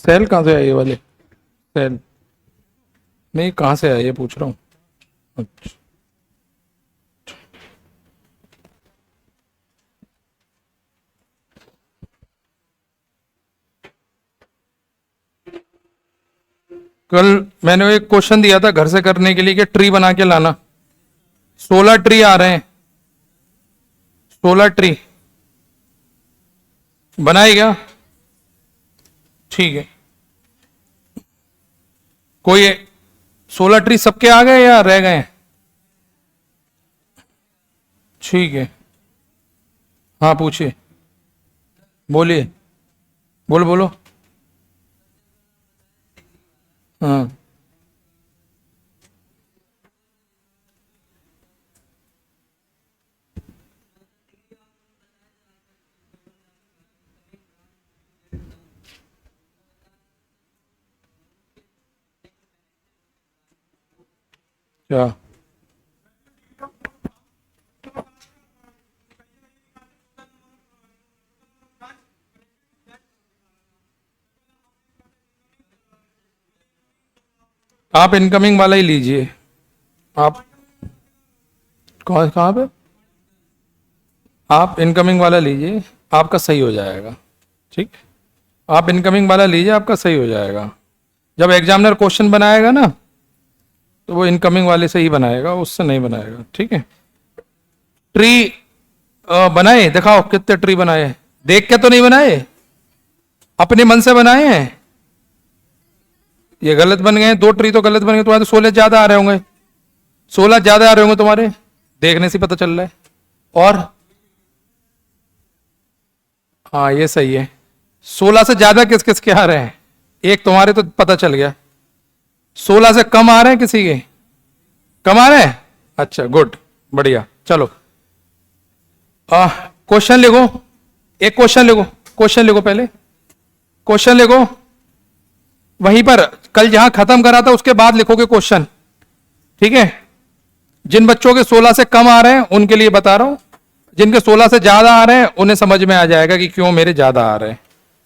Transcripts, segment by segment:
Cell कहाँ से आए ये वाले सेल? नहीं, कहाँ से आए ये पूछ रहा हूँ। अच्छा, कल मैंने एक क्वेश्चन दिया था घर से करने के लिए कि ट्री बना के लाना। 16 ट्री आ रहे हैं, 16 ट्री बनाएगा। ठीक है, कोई 16 ट्री सबके आ गए या रह गए? ठीक है, हाँ पूछिए, बोलिए, बोलो बोलो। हाँ क्या? आप इनकमिंग वाला ही लीजिए। आप कहाँ पे? आप इनकमिंग वाला लीजिए, आपका सही हो जाएगा। ठीक, आप इनकमिंग वाला लीजिए, आपका सही हो जाएगा। जब एग्जामिनर क्वेश्चन बनाएगा ना तो वो इनकमिंग वाले से ही बनाएगा, उससे नहीं बनाएगा। ठीक है, ट्री बनाए, दिखाओ कितने ट्री बनाए। देख के तो नहीं बनाए, अपने मन से बनाए हैं। ये गलत बन गए, 2 ट्री तो गलत बन गए। तुम्हारे तो 16 ज्यादा आ रहे होंगे, 16 ज्यादा आ रहे होंगे तुम्हारे, देखने से पता चल रहा है। और हाँ ये सही है, 16 से ज्यादा किस किस के आ रहे हैं? एक तुम्हारे तो पता चल गया। 16 से कम आ रहे हैं किसी के? कम आ रहे हैं, अच्छा गुड, बढ़िया। चलो क्वेश्चन लिखो, एक क्वेश्चन लिखो, क्वेश्चन लिखो, पहले क्वेश्चन लिखो। वहीं पर कल जहां खत्म करा था उसके बाद लिखोगे क्वेश्चन। ठीक है, जिन बच्चों के 16 से कम आ रहे हैं उनके लिए बता रहा हूं, जिनके 16 से ज्यादा आ रहे हैं उन्हें समझ में आ जाएगा कि क्यों मेरे ज्यादा आ रहे हैं।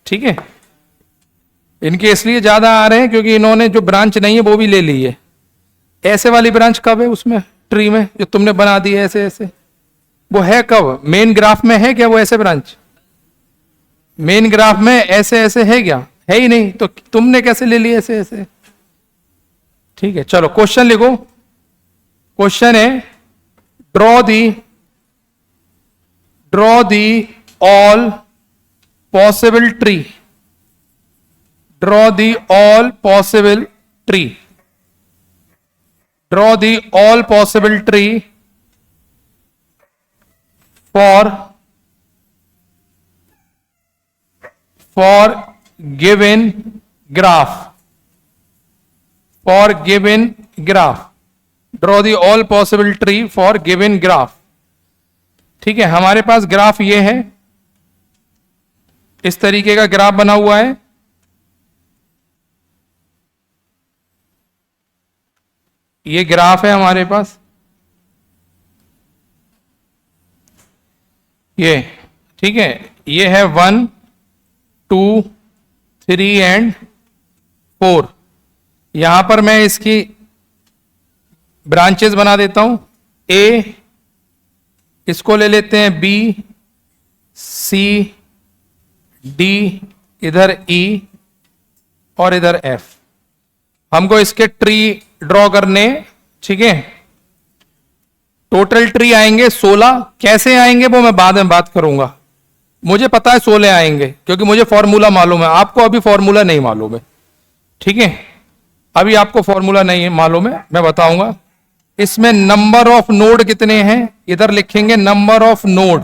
ठीक है, इनके इसलिए ज्यादा आ रहे हैं क्योंकि इन्होंने जो ब्रांच नहीं है वो भी ले ली है। ऐसे वाली ब्रांच कब है उसमें ट्री में जो तुमने बना दी है ऐसे ऐसे? वो है कब? मेन ग्राफ में है क्या वो ऐसे ब्रांच? मेन ग्राफ में ऐसे ऐसे है क्या? है ही नहीं, तो तुमने कैसे ले ली ऐसे ऐसे? ठीक है, चलो क्वेश्चन लिखो। क्वेश्चन है, draw the all possible tree, draw the all possible tree, draw the all possible tree for given graph, for given graph, draw the all possible tree for given graph। ठीक है, हमारे पास graph ये है, इस तरीके का graph बना हुआ है। ये ग्राफ है हमारे पास, ये ठीक है, ये है 1 2 3 एंड 4। यहां पर मैं इसकी ब्रांचेस बना देता हूं। ए, इसको ले लेते हैं बी, सी, डी, इधर ई और इधर एफ। हमको इसके ट्री ड्रॉ करने। ठीक है, टोटल ट्री आएंगे 16। कैसे आएंगे वो मैं बाद में बात करूंगा। मुझे पता है 16 आएंगे क्योंकि मुझे फॉर्मूला मालूम है, आपको अभी फॉर्मूला नहीं मालूम है। ठीक है, अभी आपको फॉर्मूला नहीं मालूम है, मैं बताऊंगा। इसमें नंबर ऑफ नोड कितने हैं इधर लिखेंगे, नंबर ऑफ नोड।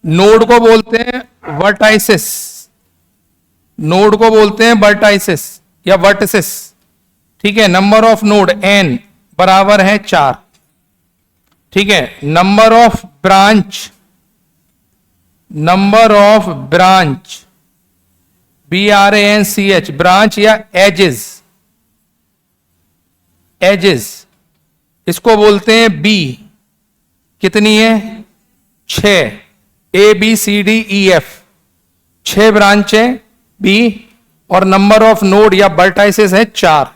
नोड को बोलते हैं वर्टाइसिस, नोड को बोलते हैं वर्टाइसिस या वर्टिसिस। ठीक है, नंबर ऑफ नोड n बराबर है 4। ठीक है, number of branch, number of branch, BRANCH, branch या एजेस, एजेस इसको बोलते हैं B। कितनी है? 6, ABCDEF, 6 ब्रांच है B। और नंबर ऑफ नोड या वर्टाइसेस है 4।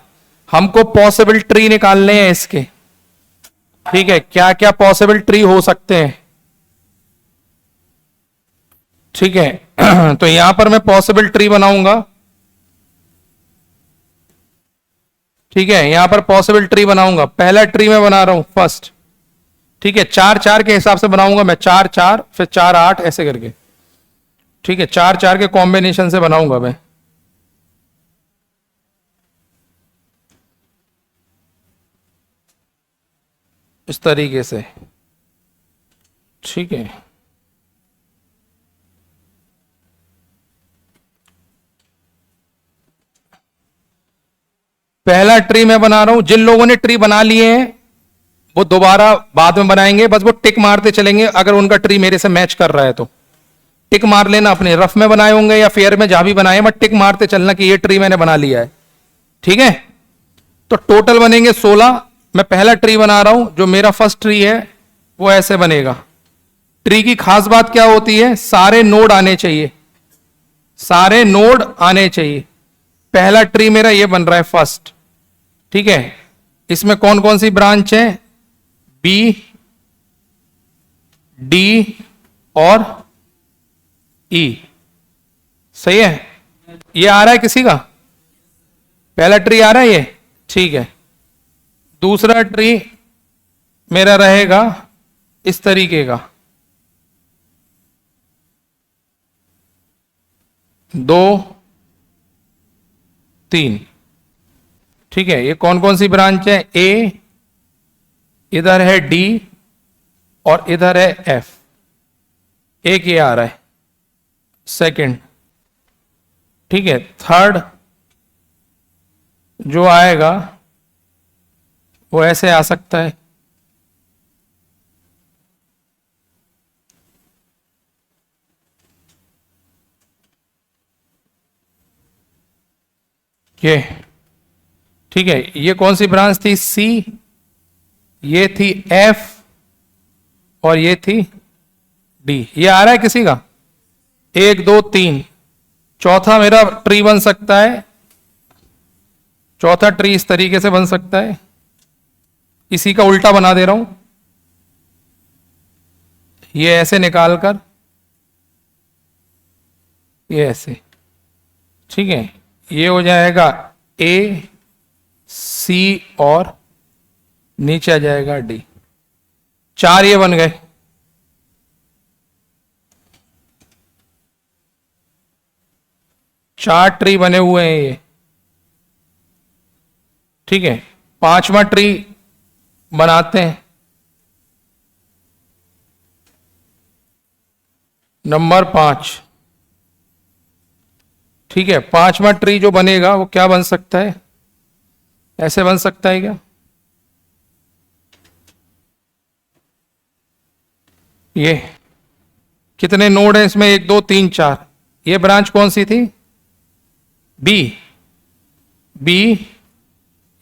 हमको पॉसिबल ट्री निकालने हैं इसके। ठीक है, क्या क्या पॉसिबल ट्री हो सकते हैं। ठीक है तो यहां पर मैं पॉसिबल ट्री बनाऊंगा। ठीक है, यहां पर पॉसिबल ट्री बनाऊंगा। पहला ट्री मैं बना रहा हूं फर्स्ट। ठीक है, 4 4 के हिसाब से बनाऊंगा मैं, 4 4 फिर 4 8 ऐसे करके। ठीक है, 4 4 के कॉम्बिनेशन से बनाऊंगा मैं। इस तरीके से। ठीक है, पहला ट्री मैं बना रहा हूं। जिन लोगों ने ट्री बना लिए हैं वो दोबारा बाद में बनाएंगे, बस वो टिक मारते चलेंगे अगर उनका ट्री मेरे से मैच कर रहा है तो। टिक मार लेना, अपने रफ में बनाए होंगे या फेयर में जहां भी बनाए, बट टिक मारते चलना कि ये ट्री मैंने बना लिया है। ठीक है, तो टोटल बनेंगे 16। मैं पहला ट्री बना रहा हूं, जो मेरा फर्स्ट ट्री है वो ऐसे बनेगा। ट्री की खास बात क्या होती है, सारे नोड आने चाहिए, सारे नोड आने चाहिए। पहला ट्री मेरा ये बन रहा है फर्स्ट। ठीक है, इसमें कौन कौन सी ब्रांच है, बी, डी और ई। सही है, ये आ रहा है किसी का, पहला ट्री आ रहा है ये। ठीक है, दूसरा ट्री मेरा रहेगा इस तरीके का, 2 3। ठीक है, ये कौन कौन सी ब्रांच है, ए, इधर है डी और इधर है एफ। एक ये आ रहा है सेकंड। ठीक है, थर्ड जो आएगा वो ऐसे आ सकता है, ये। ठीक है, ये कौन सी ब्रांच थी, सी, ये थी एफ और ये थी डी। ये आ रहा है किसी का, 1 2 3। चौथा मेरा ट्री बन सकता है, चौथा ट्री इस तरीके से बन सकता है। इसी का उल्टा बना दे रहा हूं, ये ऐसे निकाल कर ये ऐसे। ठीक है, ये हो जाएगा ए, सी और नीचे आ जाएगा डी। 4 ये बन गए। चार ट्री बने हुए हैं ये। ठीक है, पांचवा ट्री बनाते हैं, नंबर 5। ठीक है, पांचवा ट्री जो बनेगा वो क्या बन सकता है, ऐसे बन सकता है क्या, ये। कितने नोड हैं इसमें, 1 2 3 4। ये ब्रांच कौन सी थी, बी, बी,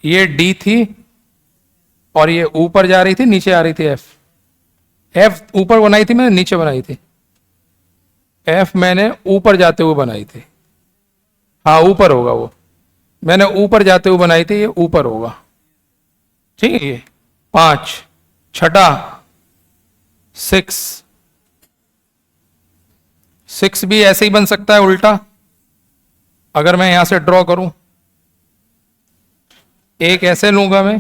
ये डी थी और ये ऊपर जा रही थी, नीचे आ रही थी एफ। एफ ऊपर बनाई थी मैंने, नीचे बनाई थी, एफ मैंने ऊपर जाते हुए बनाई थी। हाँ ऊपर होगा वो, मैंने ऊपर जाते हुए बनाई थी, ये ऊपर होगा। ठीक है, ये 5। छठा 6, 6 भी ऐसे ही बन सकता है उल्टा। अगर मैं यहां से ड्रॉ करूं, एक ऐसे लूंगा मैं,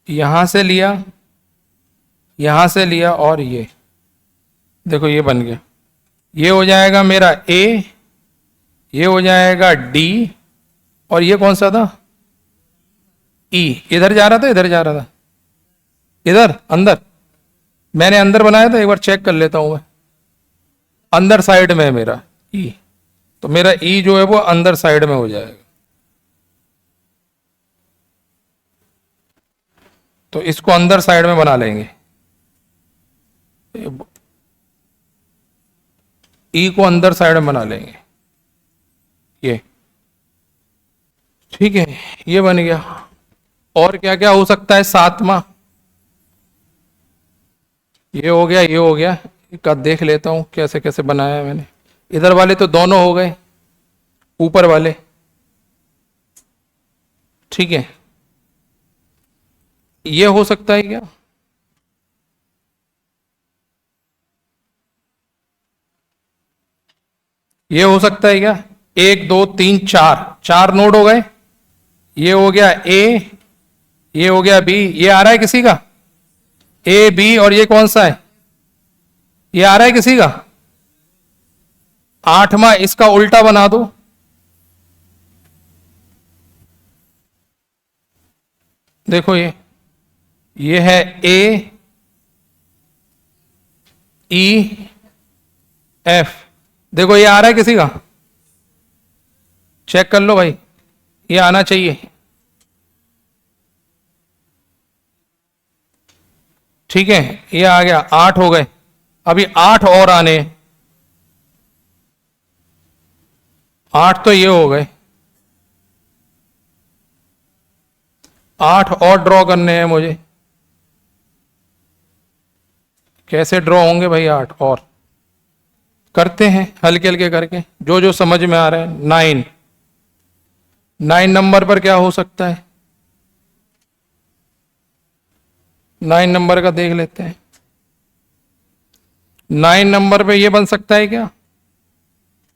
यहां से लिया, यहां से लिया और ये देखो ये बन गया। ये हो जाएगा मेरा ए, ये हो जाएगा डी और ये कौन सा था, ई। इधर जा रहा था, इधर जा रहा था, इधर अंदर। मैंने अंदर बनाया था, एक बार चेक कर लेता हूं मैं। अंदर साइड में है मेरा ई, तो मेरा ई जो है वो अंदर साइड में हो जाएगा। तो इसको अंदर साइड में बना लेंगे, ई को अंदर साइड में बना लेंगे ये। ठीक है, ये बन गया। और क्या क्या हो सकता है, 7वां ये हो गया, ये हो गया, एक आध देख लेता हूं कैसे कैसे बनाया है मैंने। इधर वाले तो दोनों हो गए, ऊपर वाले, ठीक है। ये हो सकता है क्या? ये हो सकता है क्या? 1 2 3 4, 4 नोड हो गए। ये हो गया ए, ये हो गया बी। ये आ रहा है किसी का? ए बी, और ये कौन सा है? ये आ रहा है किसी का? 8वां, इसका उल्टा बना दो। देखो ये है ए ई एफ। देखो ये आ रहा है किसी का? चेक कर लो भाई, ये आना चाहिए। ठीक है, ये आ गया, 8 हो गए। अभी 8 और आने, 8 तो ये हो गए, 8 और ड्रॉ करने हैं मुझे। कैसे ड्रॉ होंगे भाई 8 और? करते हैं हल्के हल्के करके, जो जो समझ में आ रहा है। 9 नंबर पर क्या हो सकता है? 9 नंबर का देख लेते हैं। 9 नंबर पे ये बन सकता है क्या?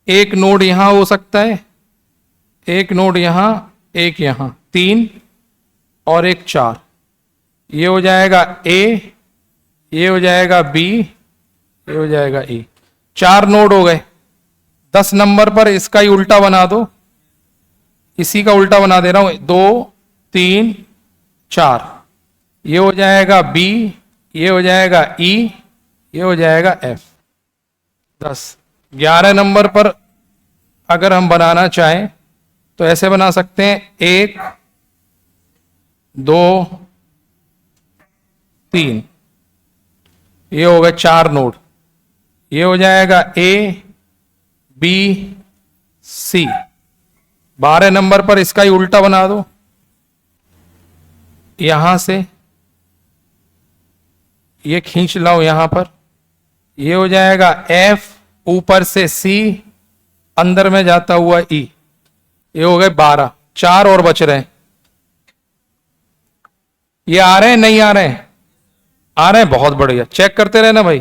एक नोड यहां हो सकता है, एक नोड यहां, एक यहां, 3 और एक 4। ये हो जाएगा ए, ये हो जाएगा बी, ये हो जाएगा ई। 4 नोड हो गए। 10 नंबर पर इसका ही उल्टा बना दो, इसी का उल्टा बना दे रहा हूं। 2 3 4, ये हो जाएगा बी, ये हो जाएगा ई, ये हो जाएगा एफ। 10। 11 नंबर पर अगर हम बनाना चाहें तो ऐसे बना सकते हैं, 1 2 3, ये हो गए 4 नोड। ये हो जाएगा ए बी सी। 12 नंबर पर इसका ही उल्टा बना दो, यहां से ये खींच लाओ यहां पर। ये हो जाएगा एफ, ऊपर से सी, अंदर में जाता हुआ ई। ये हो गए 12। 4 और बच रहे हैं। ये आ रहे हैं नहीं आ रहे हैं? आ रहे हैं, बहुत बढ़िया। चेक करते रहना भाई।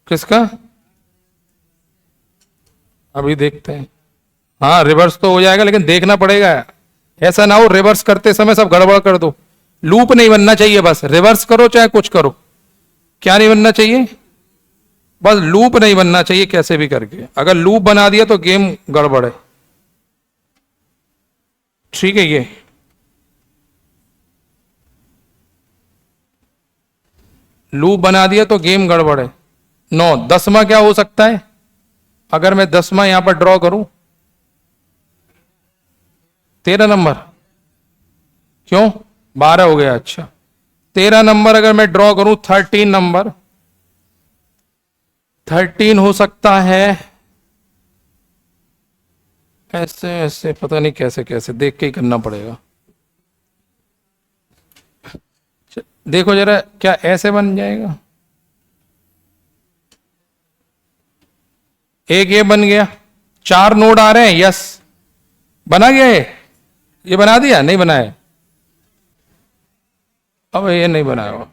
किसका? अभी देखते हैं। हाँ, रिवर्स तो हो जाएगा, लेकिन देखना पड़ेगा। ऐसा ना हो रिवर्स करते समय सब गड़बड़ कर दो। लूप नहीं बनना चाहिए, बस रिवर्स करो चाहे कुछ करो। क्या नहीं बनना चाहिए? बस लूप नहीं बनना चाहिए कैसे भी करके। अगर लूप बना दिया तो गेम गड़बड़ है। ठीक है, ये लूप बना दिया तो गेम गड़बड़ है। 9। 10वां क्या हो सकता है? अगर मैं 10वां यहां पर ड्रॉ करूं, 13 नंबर। क्यों? 12 हो गया। अच्छा, 13 नंबर अगर मैं ड्रॉ करूं, 13 नंबर, 13 हो सकता है ऐसे ऐसे, पता नहीं कैसे कैसे, देख के ही करना पड़ेगा। देखो जरा, क्या ऐसे बन जाएगा? एक ये बन गया। 4 नोड आ रहे हैं, यस बना गया। ये बना दिया? नहीं बनाया। अब ये नहीं बनाया हुआ,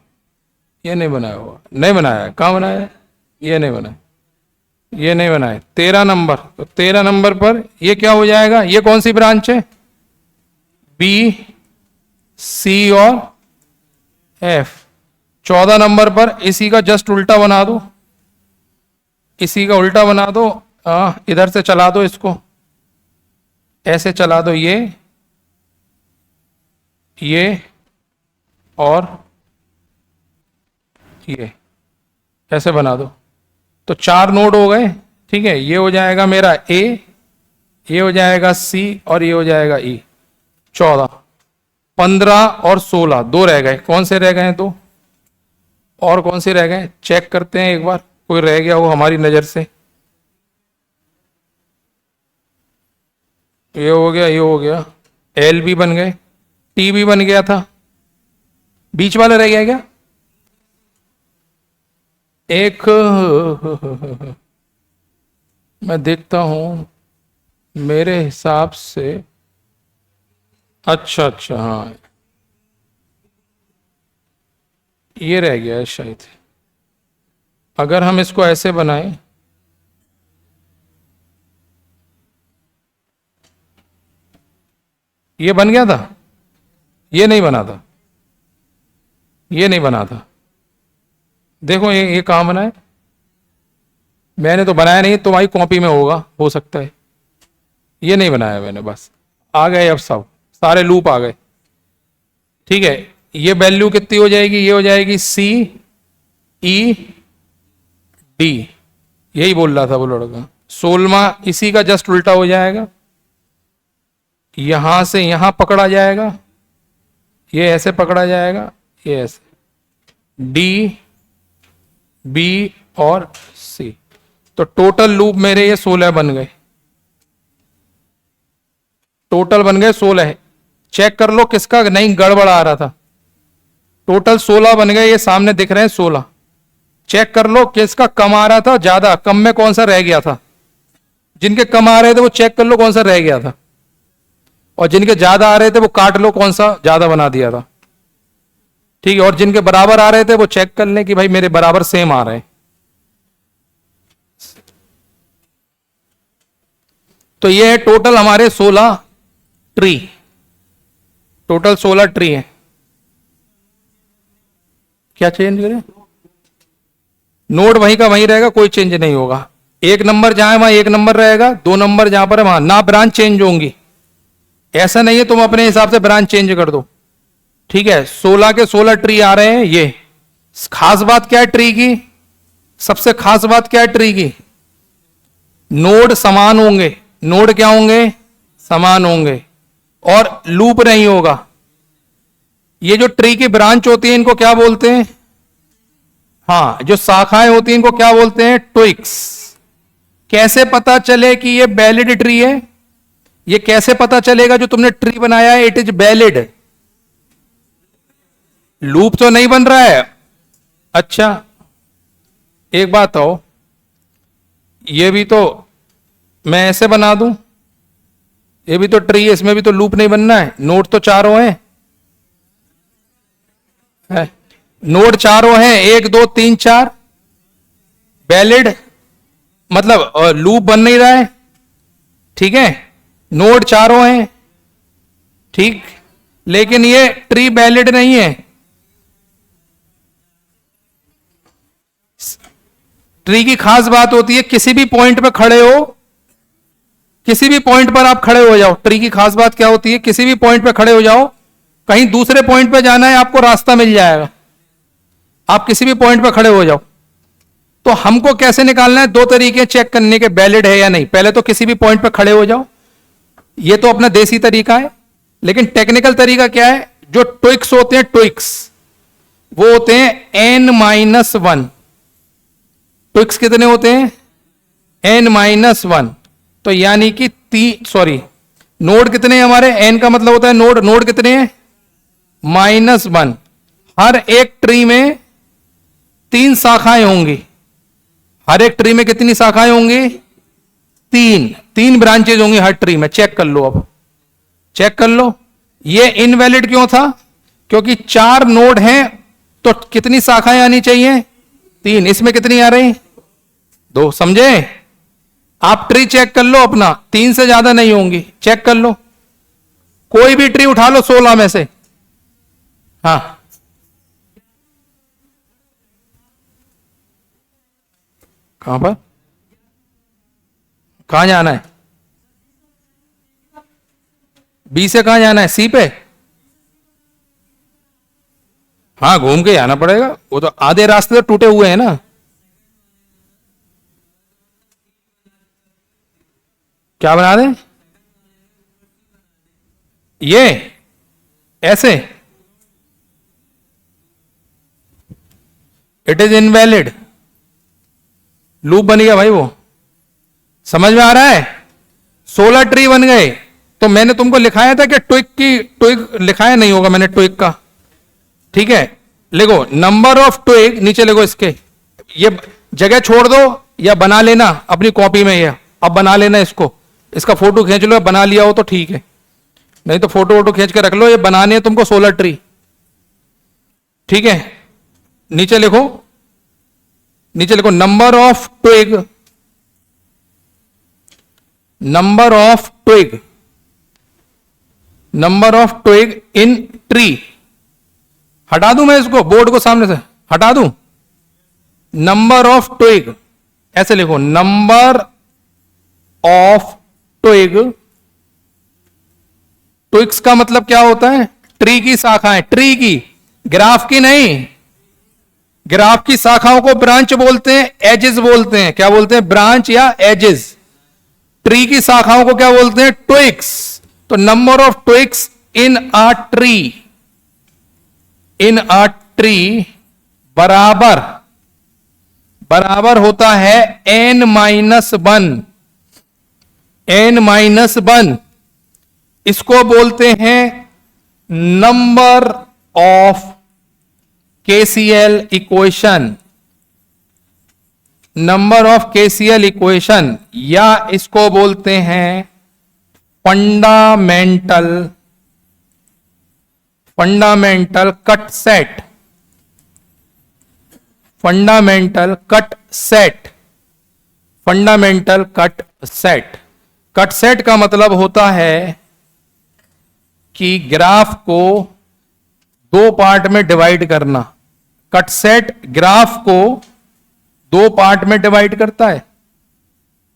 ये नहीं बनाया हुआ, नहीं बनाया। कहाँ बनाया है? ये नहीं बनाया, ये नहीं बनाया। 13 नंबर, तो 13 नंबर पर ये क्या हो जाएगा? ये कौन सी ब्रांच है? बी सी और एफ। 14 नंबर पर इसी का जस्ट उल्टा बना दो, इसी का उल्टा बना दो। इधर से चला दो इसको, ऐसे चला दो। ये और ये ऐसे बना दो, तो 4 नोड हो गए। ठीक है, ये हो जाएगा मेरा ए, ये हो जाएगा सी, और ये हो जाएगा ई। 14, 15 और 16, 2 रह गए। कौन से रह गए? 2 और कौन से रह गए? चेक करते हैं एक बार, कोई रह गया हो हमारी नजर से। ये हो गया, ये हो गया। एल भी बन गए, टी भी बन गया था। बीच वाला रह गया क्या? एक मैं देखता हूं मेरे हिसाब से, अच्छा अच्छा हाँ, ये रह गया है शायद। अगर हम इसको ऐसे बनाएं, ये बन गया था, ये नहीं बना था, ये नहीं बना था। देखो ये कहाँ बना है, मैंने तो बनाया नहीं, तुम्हारी कॉपी में होगा, हो सकता है। ये नहीं बनाया मैंने, बस आ गए अब सब सारे लूप आ गए। ठीक है, ये वैल्यू कितनी हो जाएगी, ये हो जाएगी सी ई डी, यही बोल रहा था वो लड़का। 16वां इसी का जस्ट उल्टा हो जाएगा, यहां से यहां पकड़ा जाएगा, ये ऐसे पकड़ा जाएगा, ये ऐसे डी बी और सी। तो टोटल लूप मेरे ये 16 बन गए, टोटल बन गए 16। चेक कर लो किसका नहीं गड़बड़ आ रहा था। टोटल 16 बन गए, ये सामने दिख रहे हैं 16। चेक कर लो किसका कम आ रहा था, ज्यादा, कम में कौन सा रह गया था। जिनके कम आ रहे थे वो चेक कर लो कौन सा रह गया था, और जिनके ज्यादा आ रहे थे वो काट लो कौन सा ज्यादा बना दिया था। ठीक है, और जिनके बराबर आ रहे थे वो चेक कर लें कि भाई मेरे बराबर सेम आ रहे हैं। तो ये है टोटल हमारे 16 ट्री, टोटल 16 ट्री है। क्या चेंज करें, नोड वहीं का वहीं रहेगा, कोई चेंज नहीं होगा। एक नंबर जहां है वहां एक नंबर रहेगा, 2 नंबर जहां पर है वहां ना, ब्रांच चेंज होंगी। ऐसा नहीं है तुम अपने हिसाब से ब्रांच चेंज कर दो। ठीक है, 16 के 16 ट्री आ रहे हैं। ये खास बात क्या है ट्री की, सबसे खास बात क्या है ट्री की, नोड समान होंगे। नोड क्या होंगे, समान होंगे, और लूप नहीं होगा। ये जो ट्री की ब्रांच होती है इनको क्या बोलते हैं, हाँ, जो शाखाएं होती हैं इनको क्या बोलते हैं, ट्विक्स। कैसे पता चले कि ये वैलिड ट्री है, ये कैसे पता चलेगा जो तुमने ट्री बनाया है इट इज वैलिड, लूप तो नहीं बन रहा है। अच्छा एक बात हो, ये भी तो मैं ऐसे बना दूं, ये भी तो ट्री है, इसमें भी तो लूप नहीं बनना है। नोड तो चारों हैं, है? नोड चारों हैं, 1 2 3 4, वैलिड मतलब लूप बन नहीं रहा है। ठीक है, नोड चारों हैं, ठीक, लेकिन ये ट्री वैलिड नहीं है। ट्री की खास बात होती है किसी भी पॉइंट पे खड़े हो, किसी भी पॉइंट पर आप खड़े हो जाओ, ट्री की खास बात क्या होती है, किसी भी पॉइंट पे खड़े हो जाओ, कहीं दूसरे पॉइंट पे जाना है आपको रास्ता मिल जाएगा। आप किसी भी पॉइंट पे खड़े हो जाओ। तो हमको कैसे निकालना है, 2 तरीके चेक करने के, वैलिड है या नहीं। पहले तो किसी भी पॉइंट पे खड़े हो जाओ, ये तो अपना देसी तरीका है। लेकिन टेक्निकल तरीका क्या है, जो ट्विक्स होते हैं, ट्विक्स वो होते हैं n-1। ट्विक्स कितने होते हैं, n-1। तो यानी कि नोड कितने हैं हमारे, n का मतलब होता है नोड, नोड कितने हैं, -1। हर एक ट्री में 3 शाखाएं होंगी, हर एक ट्री में कितनी शाखाएं होंगी, 3 ब्रांचेज होंगी हर ट्री में। चेक कर लो, अब चेक कर लो। ये इनवैलिड क्यों था, क्योंकि 4 नोड हैं तो कितनी शाखाएं आनी चाहिए, 3, इसमें कितनी आ रही, 2। समझे, आप ट्री चेक कर लो अपना, 3 से ज्यादा नहीं होंगी। चेक कर लो, कोई भी ट्री उठा लो 16 में से। हाँ, कहां पर, कहां जाना है, बी से कहां जाना है, सी पे। हाँ, घूम के आना पड़ेगा, वो तो आधे रास्ते तो टूटे हुए हैं ना। क्या बना दें, ये ऐसे, इट इज इनवैलिड, लूप बन गया भाई। वो समझ में आ रहा है, 16 ट्री बन गए। तो मैंने तुमको लिखाया था कि ट्विक लिखाया नहीं होगा मैंने ट्विक का। ठीक है, लिखो नंबर ऑफ ट्विक, नीचे लिखो इसके, ये जगह छोड़ दो या बना लेना अपनी कॉपी में, ये अब बना लेना इसको, इसका फोटो खींच लो, बना लिया हो तो ठीक है, नहीं तो फोटो वोटो खींच के रख लो। ये बनाने है तुमको सोलर ट्री, ठीक है। नीचे लिखो, नीचे लिखो number of twig, number of twig, number of twig in tree. हटा दूं मैं इसको, बोर्ड को सामने से हटा दूं। नंबर ऑफ ट्विग ऐसे लिखो, नंबर ऑफ ट्विग। ट्विग्स का मतलब क्या होता है? ट्री की शाखाएं, ट्री की, ग्राफ की नहीं। ग्राफ की शाखाओं को ब्रांच बोलते हैं, एजेस बोलते हैं। क्या बोलते हैं? ब्रांच या एजेस। ट्री की शाखाओं को क्या बोलते हैं? ट्विग्स। तो number of twigs in a tree, in a tree बराबर, बराबर होता है n-1, n-1। इसको बोलते हैं number of KCL equation, number of KCL equation, या इसको बोलते हैं fundamental, fundamental cut set, fundamental cut set, fundamental cut set. Cut set का मतलब होता है कि ग्राफ को दो पार्ट में डिवाइड करना। कट सेट ग्राफ को दो पार्ट में डिवाइड करता है,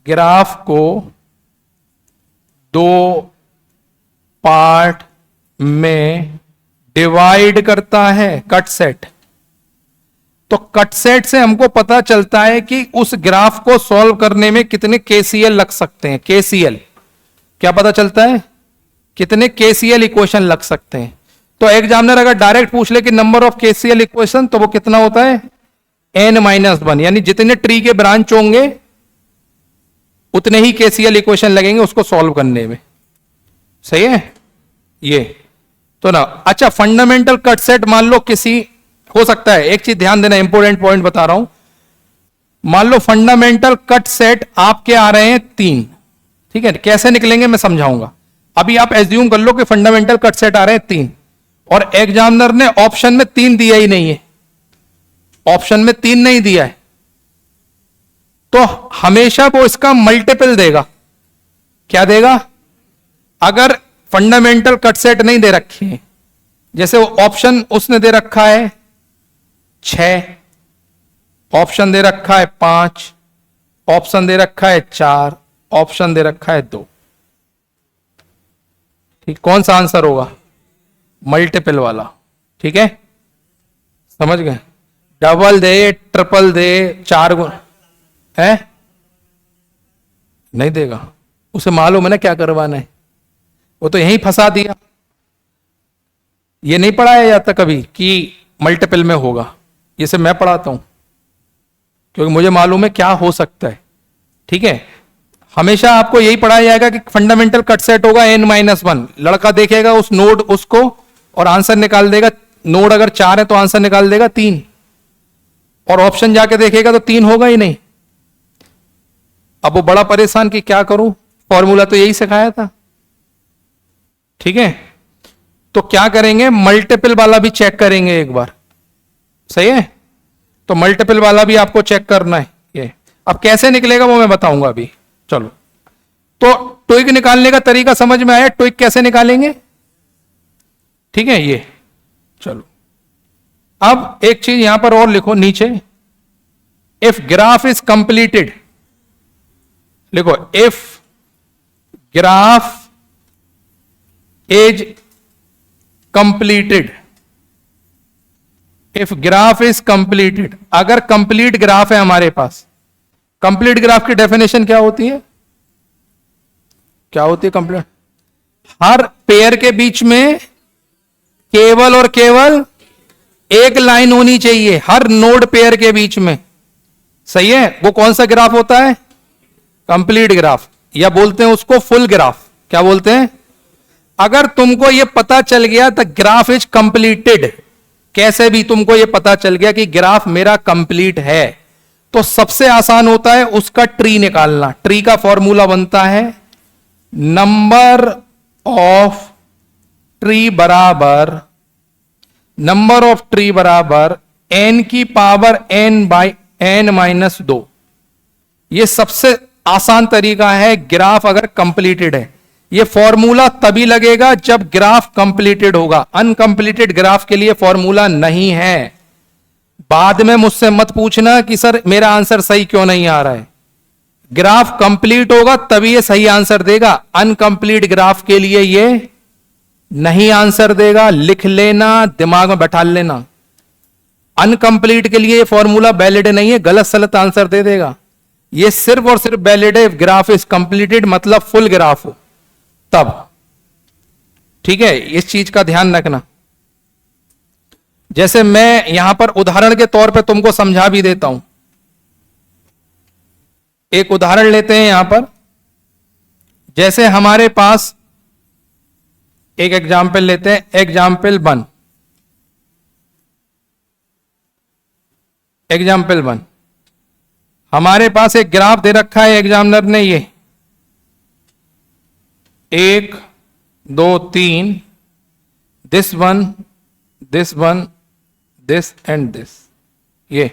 ग्राफ को दो पार्ट में डिवाइड करता है कट सेट। तो कट सेट से हमको पता चलता है कि उस ग्राफ को सॉल्व करने में कितने KCL लग सकते हैं। KCL क्या पता चलता है? कितने KCL इक्वेशन लग सकते हैं। तो एग्जामिनर अगर डायरेक्ट पूछ ले कि नंबर ऑफ KCL इक्वेशन, तो वो कितना होता है? n-1, यानी जितने ट्री के ब्रांच होंगे उतने ही KCL इक्वेशन लगेंगे उसको सॉल्व करने में। सही है ये तो ना। अच्छा, फंडामेंटल कट सेट मान लो किसी, हो सकता है, एक चीज ध्यान देना, इंपॉर्टेंट पॉइंट बता रहा हूं। मान लो फंडामेंटल कट सेट आपके आ रहे हैं 3, ठीक है। कैसे निकलेंगे मैं समझाऊंगा। अभी आप एज्यूम कर लो कि फंडामेंटल कट सेट आ रहे हैं 3, और एग्जामिनर ने ऑप्शन में 3 दिया ही नहीं है, ऑप्शन में 3 नहीं दिया है, तो हमेशा वो इसका मल्टीपल देगा। क्या देगा? अगर फंडामेंटल कट सेट नहीं दे रखे हैं, जैसे वो ऑप्शन उसने दे रखा है 6, ऑप्शन दे रखा है 5, ऑप्शन दे रखा है 4, ऑप्शन दे रखा है 2, ठीक, कौन सा आंसर होगा? मल्टीपल वाला, ठीक है, समझ गए। डबल दे, ट्रिपल दे, 4 गुण है, नहीं देगा, उसे मालूम है ना क्या करवाना है, वो तो यहीं फंसा दिया। ये नहीं पढ़ाया जाता कभी कि मल्टीपल में होगा, ये सब मैं पढ़ाता हूं क्योंकि मुझे मालूम है क्या हो सकता है, ठीक है। हमेशा आपको यही पढ़ाया जाएगा कि फंडामेंटल कट सेट होगा n-1। लड़का देखेगा उस नोड उसको और आंसर निकाल देगा। नोड अगर 4 है तो आंसर निकाल देगा 3, और ऑप्शन जाके देखेगा तो 3 होगा ही नहीं। अब वो बड़ा परेशान कि क्या करूं, फॉर्मूला तो यही सिखाया था, ठीक है। तो क्या करेंगे, मल्टीपल वाला भी चेक करेंगे एक बार, सही है। तो मल्टीपल वाला भी आपको चेक करना है। ये अब कैसे निकलेगा वो मैं बताऊंगा अभी। चलो, तो ट्विग निकालने का तरीका समझ में आया, ट्विग कैसे निकालेंगे, ठीक है। ये चलो, अब एक चीज यहां पर और लिखो नीचे, इफ ग्राफ इज कंप्लीटेड, लिखो if graph is completed, if graph is completed, अगर कंप्लीट ग्राफ है हमारे पास। कंप्लीट ग्राफ की डेफिनेशन क्या होती है? क्या होती है कंप्लीट? हर पेयर के बीच में केवल और केवल एक लाइन होनी चाहिए, हर नोड पेयर के बीच में, सही है। वो कौन सा ग्राफ होता है? कंप्लीट ग्राफ, या बोलते हैं उसको फुल ग्राफ। क्या बोलते हैं? अगर तुमको यह पता चल गया द ग्राफ इज कंप्लीटेड, कैसे भी तुमको यह पता चल गया कि ग्राफ मेरा कंप्लीट है, तो सबसे आसान होता है उसका ट्री निकालना। ट्री का फॉर्मूला बनता है नंबर ऑफ ट्री बराबर n की power n by n minus 2। ये सबसे आसान तरीका है ग्राफ अगर कंप्लीटेड है। ये फॉर्मूला तभी लगेगा जब ग्राफ कंप्लीटेड होगा। अनकंप्लीटेड ग्राफ के लिए फॉर्मूला नहीं है। बाद में मुझसे मत पूछना कि सर मेरा आंसर सही क्यों नहीं आ रहा है। ग्राफ कंप्लीट होगा तभी ये सही आंसर देगा। अनकंप्लीट ग्राफ के लिए ये नहीं आंसर देगा। लिख लेना, दिमाग में बैठा लेना। अनकंप्लीट के लिए ये फॉर्मूला वैलिड नहीं है, गलत सलत आंसर दे देगा। ये सिर्फ और सिर्फ वैलिड है ग्राफ इज कंप्लीटेड, मतलब फुल ग्राफ हो तब। ठीक है, इस चीज का ध्यान रखना। जैसे मैं यहां पर उदाहरण के तौर पे तुमको समझा भी देता हूं। एक उदाहरण लेते हैं यहां पर। जैसे हमारे पास एक एग्जाम्पल लेते हैं, एग्जाम्पल 1। एग्जाम्पल 1 हमारे पास एक ग्राफ दे रखा है एग्जामिनर ने। ये 1 2 3 this one this and this. ये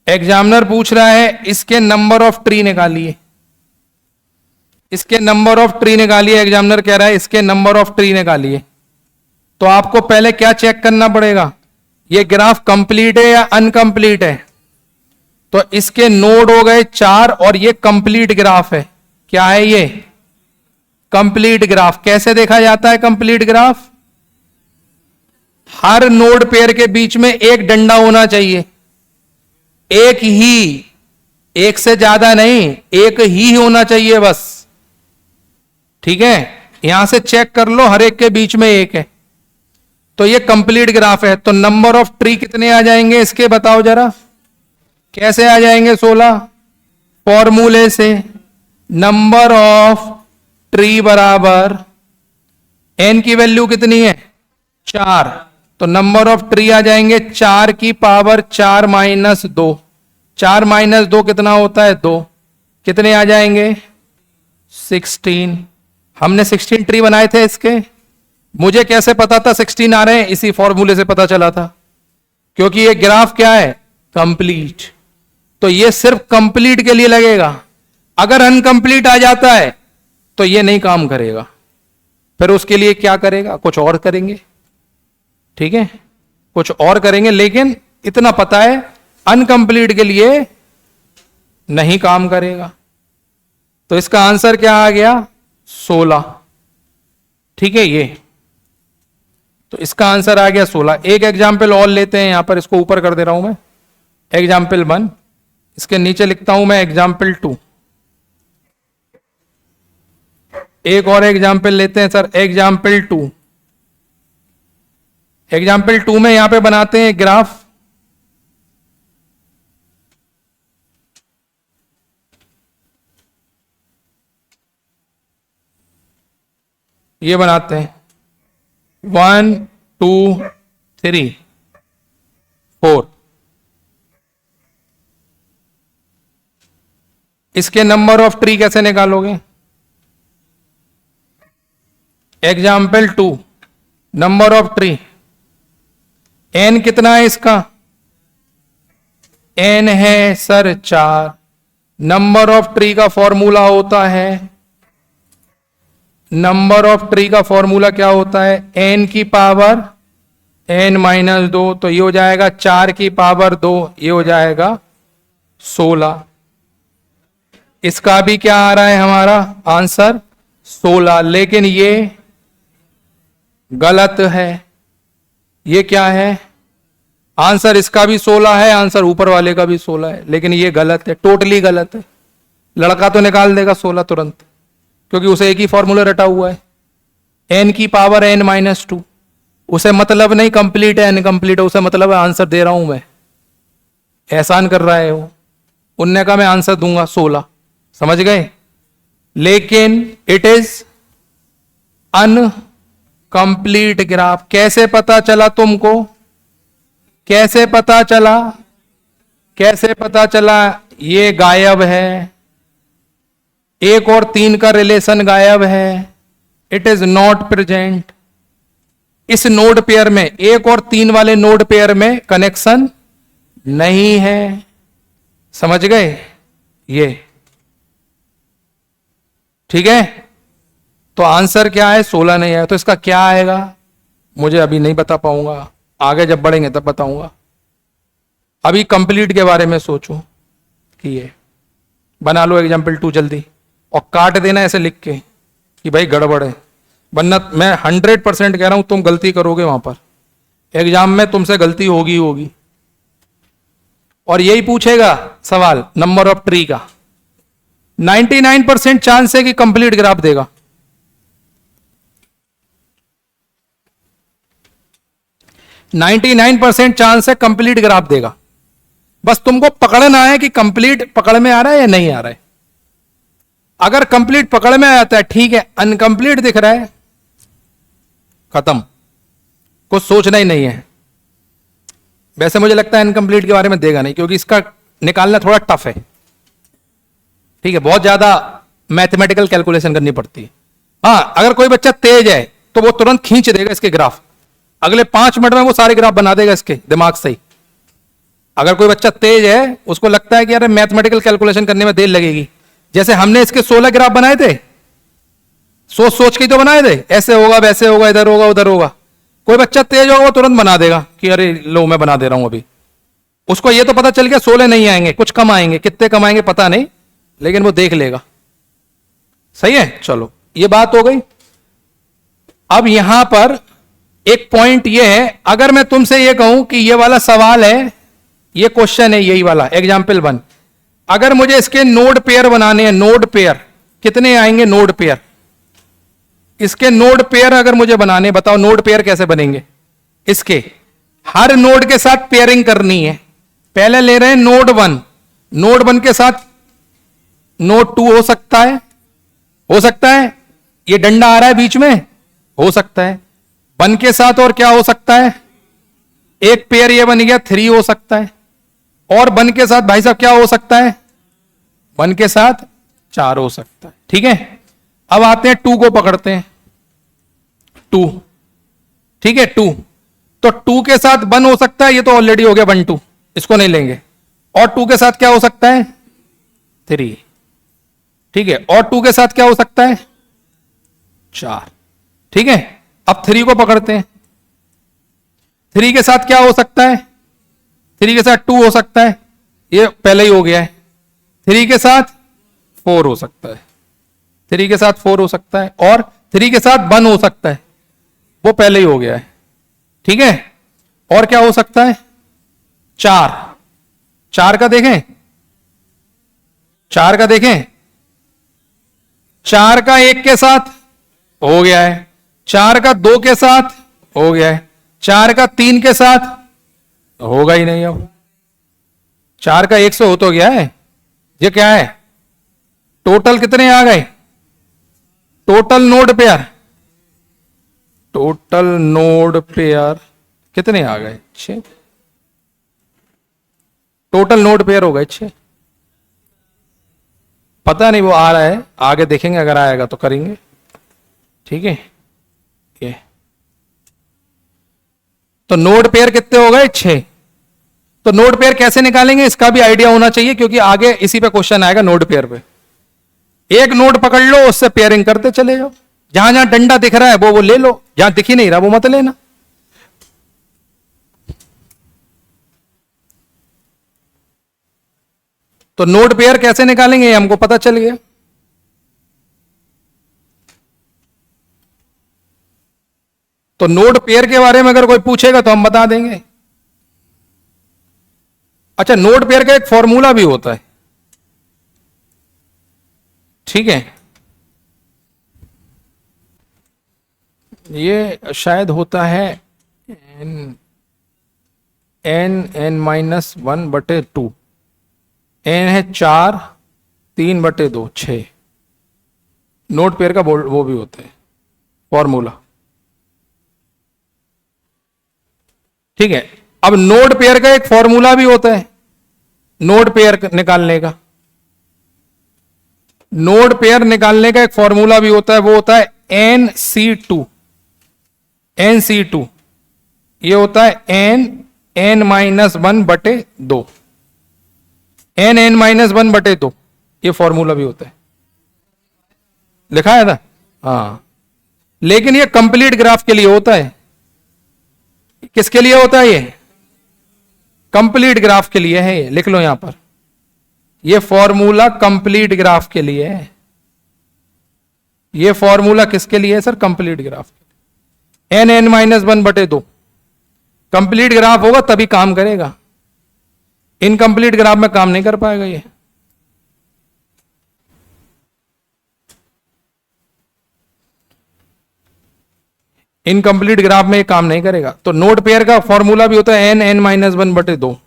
एग्जामिनर पूछ रहा है इसके नंबर ऑफ ट्री निकालिए। इसके नंबर ऑफ ट्री निकालिए। एग्जामिनर कह रहा है इसके नंबर ऑफ ट्री निकालिए। तो आपको पहले क्या चेक करना पड़ेगा, ये ग्राफ कंप्लीट है या अनकंप्लीट है। तो इसके नोड हो गए 4 और ये कंप्लीट ग्राफ है। क्या है ये? Complete graph. कैसे देखा जाता है कंप्लीट ग्राफ? हर नोड पेयर के बीच में एक डंडा होना चाहिए। एक ही, एक से ज्यादा नहीं, एक ही होना चाहिए बस। ठीक है, यहां से चेक कर लो, हर एक के बीच में एक है। तो ये कंप्लीट ग्राफ है। तो नंबर ऑफ ट्री कितने आ जाएंगे इसके, बताओ जरा। कैसे आ जाएंगे? 16। फॉर्मूले से नंबर ऑफ ट्री बराबर n की वैल्यू कितनी है? 4। तो नंबर ऑफ ट्री आ जाएंगे 4 की पावर 4 माइनस 2। 4 माइनस 2 कितना होता है? 2। कितने आ जाएंगे? 16। हमने 16 ट्री बनाए थे इसके। मुझे कैसे पता था 16 आ रहे हैं? इसी फॉर्मूले से पता चला था, क्योंकि ये ग्राफ क्या है? कंप्लीट। तो ये सिर्फ कंप्लीट के लिए लगेगा। अगर अनकंप्लीट आ जाता है तो ये नहीं काम करेगा। फिर उसके लिए क्या करेगा? कुछ और करेंगे। ठीक है, कुछ और करेंगे, लेकिन इतना पता है अनकंप्लीट के लिए नहीं काम करेगा। तो इसका आंसर क्या आ गया? 16। ठीक है, ये तो इसका आंसर आ गया 16। एक एग्जाम्पल और लेते हैं, यहां पर इसको ऊपर कर दे रहा हूं मैं। एग्जाम्पल 1, इसके नीचे लिखता हूं मैं एग्जाम्पल 2। एक और एग्जाम्पल लेते हैं सर, एग्जाम्पल 2। एग्जाम्पल 2 में यहां पे बनाते हैं ग्राफ। ये बनाते हैं 1 2 3 4। इसके नंबर ऑफ ट्री कैसे निकालोगे? Example 2 number of tree n कितना है इसका? n है सर 4। नंबर ऑफ ट्री का फॉर्मूला होता है, नंबर ऑफ ट्री का फॉर्मूला क्या होता है? n की पावर n माइनस 2। तो ये हो जाएगा 4 की पावर 2, ये हो जाएगा 16। इसका भी क्या आ रहा है हमारा आंसर? 16। लेकिन ये गलत है। ये क्या है? आंसर इसका भी 16 है, आंसर ऊपर वाले का भी 16 है, लेकिन ये गलत है, टोटली गलत है। लड़का तो निकाल देगा 16 तुरंत, क्योंकि उसे एक ही फॉर्मूला रटा हुआ है, n की पावर n माइनस 2। उसे मतलब नहीं कंप्लीट है अनकंप्लीट है, उसे मतलब है आंसर दे रहा हूं मैं। एहसान कर रहा है वो। उनने कहा मैं आंसर दूंगा 16। समझ गए? लेकिन इट इज अनकंप्लीट ग्राफ। कैसे पता चला तुमको? कैसे पता चला कैसे पता चला ये गायब है, 1 और 3 का रिलेशन गायब है, इट इज नॉट प्रेजेंट। इस नोड पेयर में 1 और 3 वाले नोड पेयर में कनेक्शन नहीं है। समझ गए? ये ठीक है। तो आंसर क्या है? 16 नहीं आया। तो इसका क्या आएगा मुझे अभी नहीं बता पाऊंगा, आगे जब बढ़ेंगे तब बताऊंगा। अभी कंप्लीट के बारे में सोचो कि ये बना लो एग्जाम्पल 2 जल्दी, और काट देना ऐसे लिख के कि भाई गड़बड़ है, वरना मैं 100% कह रहा हूं तुम गलती करोगे, वहां पर एग्जाम में तुमसे गलती होगी होगी। और यही पूछेगा सवाल नंबर ऑफ ट्री का। 99% चांस है कि कंप्लीट ग्राफ देगा। नाइनटी 99% चांस है कंप्लीट ग्राफ देगा। बस तुमको पकड़ना है कि कंप्लीट पकड़ में आ रहा है या नहीं आ रहा है। अगर कंप्लीट पकड़ में आ जाता है ठीक है, अनकंप्लीट दिख रहा है खत्म, कुछ सोचना ही नहीं है। वैसे मुझे लगता है इनकम्प्लीट के बारे में देगा नहीं, क्योंकि इसका निकालना थोड़ा टफ है। ठीक है, बहुत ज्यादा मैथमेटिकल कैलकुलेशन करनी पड़ती है। हाँ, अगर कोई बच्चा तेज है तो वो तुरंत खींच देगा इसके ग्राफ, अगले 5 मिनट में वो सारे ग्राफ बना देगा इसके दिमाग से ही। अगर कोई बच्चा तेज है, उसको लगता है कि यार मैथमेटिकल कैलकुलेशन करने में देर लगेगी, जैसे हमने इसके 16 ग्राफ बनाए थे, सोच सोच के तो बनाए थे, ऐसे होगा वैसे होगा इधर होगा उधर होगा। कोई बच्चा तेज होगा वो तुरंत बना देगा कि अरे लो मैं बना दे रहा हूं अभी। उसको ये तो पता चल गया 16 नहीं आएंगे, कुछ कम आएंगे, कितने कम आएंगे पता नहीं, लेकिन वो देख लेगा। सही है, चलो ये बात हो गई। अब यहां पर एक पॉइंट ये है, अगर मैं तुमसे ये कहूं कि ये वाला सवाल है, ये क्वेश्चन है यही वाला एग्जाम्पल 1, अगर मुझे इसके नोड पेयर बनाने हैं, नोड पेयर कितने आएंगे? नोड पेयर, इसके नोड पेयर अगर मुझे बनाने, बताओ नोड पेयर कैसे बनेंगे? इसके हर नोड के साथ पेयरिंग करनी है। पहले ले रहे हैं नोड 1, नोड 1 के साथ नोड 2 हो सकता है, हो सकता है ये डंडा आ रहा है बीच में, हो सकता है 1 के साथ, और क्या हो सकता है? एक पेयर ये बन गया 3 हो सकता है, और 1 के साथ भाई साहब क्या हो सकता है? 1 के साथ 4 हो सकता है। ठीक है, अब आते हैं 2 को पकड़ते हैं। 2, ठीक है 2, तो 2 के साथ 1 हो सकता है, ये तो ऑलरेडी हो गया 1 2, इसको नहीं लेंगे। और 2 के साथ क्या हो सकता है? 3, ठीक है, और 2 के साथ क्या हो सकता है? 4, ठीक है। अब 3 को पकड़ते हैं, 3 के साथ क्या हो सकता है? 3 के साथ 2 हो सकता है, ये पहले ही हो गया है। 3 के साथ 4 हो सकता है, 3 के साथ 4 हो सकता है, और 3 के साथ 1 हो सकता है, वो पहले ही हो गया है। ठीक है, और क्या हो सकता है? 4, 4 का देखें, 4 का देखें, 4 का 1 के साथ हो गया है, 4 का 2 के साथ हो गया है, 4 का 3 के साथ होगा ही नहीं। अब 4 का 1 से हो तो गया है, ये क्या है? टोटल कितने आ गए? Total node pair, total node pair कितने आ गए? 6, टोटल नोड पेयर हो गए 6। पता नहीं वो आ रहा है, आगे देखेंगे, अगर आएगा तो करेंगे। ठीक है, ये तो नोड पेयर कितने हो गए? 6। तो नोड पेयर कैसे निकालेंगे इसका भी आइडिया होना चाहिए, क्योंकि आगे इसी पे क्वेश्चन आएगा नोड पेयर पे। एक नोड पकड़ लो, उससे पेयरिंग करते चले जाओ, जहां जहां डंडा दिख रहा है वो ले लो, जहां दिख ही नहीं रहा वो मत लेना। तो नोड पेयर कैसे निकालेंगे हमको पता चल गया। तो नोड पेयर के बारे में अगर कोई पूछेगा तो हम बता देंगे। अच्छा, नोड पेयर का एक फॉर्मूला भी होता है, ठीक है, ये शायद होता है n-1/2, n है 4, 3/2, 6। नोड पेयर का वो भी होता है फॉर्मूला। ठीक है, अब नोड पेयर का एक फॉर्मूला भी होता है, नोड पेयर निकालने का, नोड पेयर निकालने का एक फॉर्मूला भी होता है, वो होता है NC2। NC2 ये होता है n-1/2, n-1/2, ये फॉर्मूला भी होता है, लिखा है ना। हाँ, लेकिन ये कंप्लीट ग्राफ के लिए होता है। किसके लिए होता है ये? कंप्लीट ग्राफ के लिए है, ये लिख लो यहां पर, ये फॉर्मूला कंप्लीट ग्राफ के लिए है। ये फॉर्मूला किसके लिए है सर? कंप्लीट ग्राफ के लिए। n-1/2 कंप्लीट ग्राफ होगा तभी काम करेगा, इनकंप्लीट ग्राफ में काम नहीं कर पाएगा ये। इनकंप्लीट ग्राफ में ये काम नहीं करेगा। तो नोड पेयर का फॉर्मूला भी होता है n-1/2।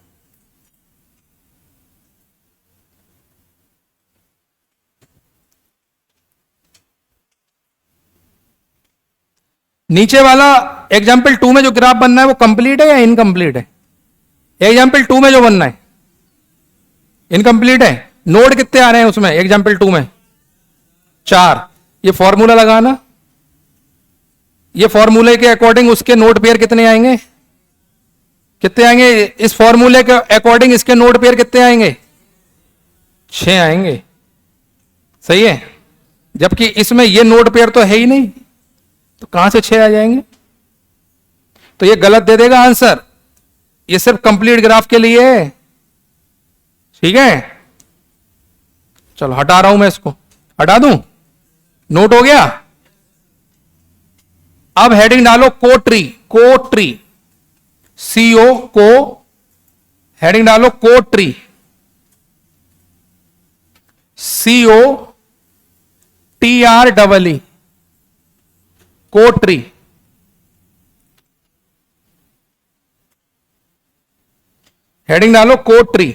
नीचे वाला एग्जाम्पल 2 में जो ग्राफ बनना है वो कंप्लीट है या इनकंप्लीट है? एग्जाम्पल 2 में जो बनना है इनकंप्लीट है। नोड कितने आ रहे हैं उसमें एग्जाम्पल 2 में? 4। ये फॉर्मूला लगाना, ये फॉर्मूले के अकॉर्डिंग उसके नोड पेयर कितने आएंगे? कितने आएंगे? इस फॉर्मूले के अकॉर्डिंग इसके नोड पेयर कितने आएंगे? 6 आएंगे। सही है, जबकि इसमें ये नोड पेयर तो है ही नहीं, तो कहां से 6 आ जाएंगे? तो ये गलत दे देगा आंसर। ये सिर्फ कंप्लीट ग्राफ के लिए है, ठीक है। चलो हटा रहा हूं मैं, इसको हटा दूं, नोट हो गया। अब हेडिंग डालो कोट्री, कोट्री, CO को, हेडिंग डालो कोट्री, COTREE, कोट्री। हेडिंग डालो कोट्री।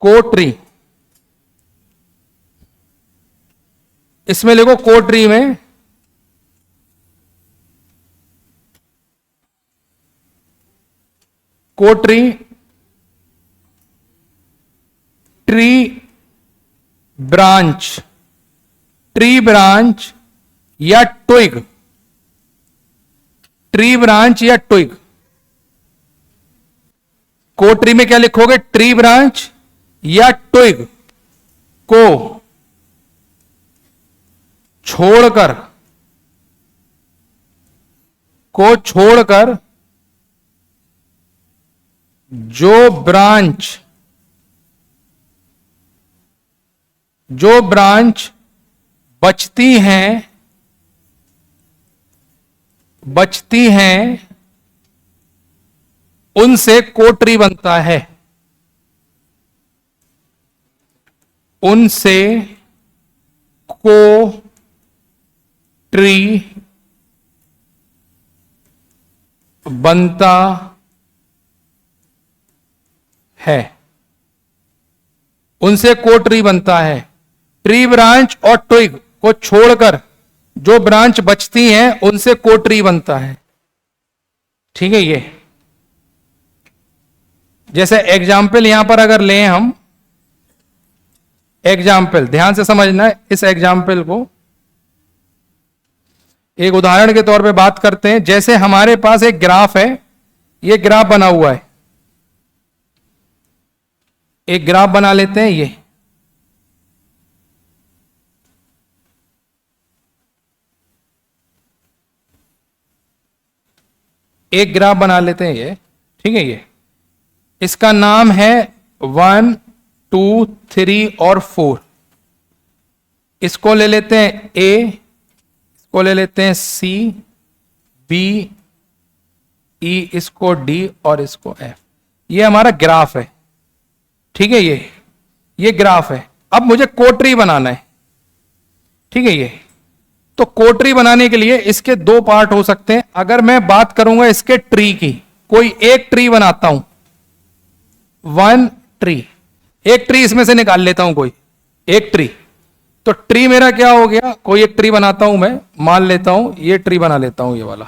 कोट्री, इसमें लिखो कोट्री में कोट्री ट्री ब्रांच, ट्री ब्रांच या ट्विग, ट्री ब्रांच या ट्विग। कोट्री में क्या लिखोगे? ट्री ब्रांच या ट्विग को छोड़कर, को छोड़कर जो ब्रांच, जो ब्रांच बचती हैं, बचती हैं, उनसे कोट्री बनता है, उनसे को ट्री बनता है, उनसे को ट्री बनता है। ट्री ब्रांच और ट्विग को छोड़कर जो ब्रांच बचती हैं उनसे को ट्री बनता है, ठीक है। ये जैसे एग्जाम्पल यहां पर अगर लें हम, एग्जाम्पल ध्यान से समझना है, इस एग्जाम्पल को एक उदाहरण के तौर पे बात करते हैं। जैसे हमारे पास एक ग्राफ है, ये ग्राफ बना हुआ है, एक ग्राफ बना लेते हैं। ये एक ग्राफ बना लेते हैं, ये ठीक है। ये इसका नाम है 1 2 3 और 4। इसको ले लेते हैं A, इसको ले लेते हैं C, B, E, इसको D और इसको F। ये हमारा ग्राफ है, ठीक है। ये ग्राफ है। अब मुझे कोट्री बनाना है, ठीक है। ये तो कोट्री बनाने के लिए इसके 2 पार्ट हो सकते हैं। अगर मैं बात करूंगा इसके ट्री की, कोई एक ट्री बनाता हूं, 1 ट्री, एक ट्री इसमें से निकाल लेता हूं, कोई एक ट्री। तो ट्री मेरा क्या हो गया, कोई एक ट्री बनाता हूं मैं, मान लेता हूं ये ट्री बना लेता हूं, ये वाला,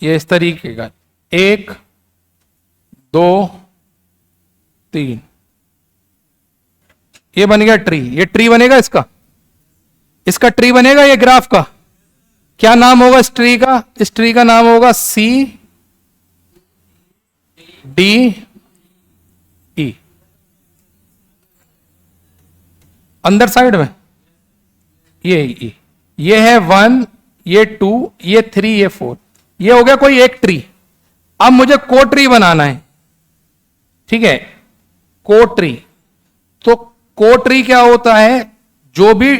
ये इस तरीके का, 1 2 3, ये बन गया ट्री। ये ट्री बनेगा, इसका ट्री बनेगा, ये ग्राफ का क्या नाम होगा, इस ट्री का, इस ट्री का नाम होगा सी डी ई। अंदर साइड में ये ई, ये है 1, ये 2, ये 3, ये 4, ये हो गया कोई एक ट्री। अब मुझे को ट्री बनाना है, ठीक है, को ट्री। तो को ट्री क्या होता है, जो भी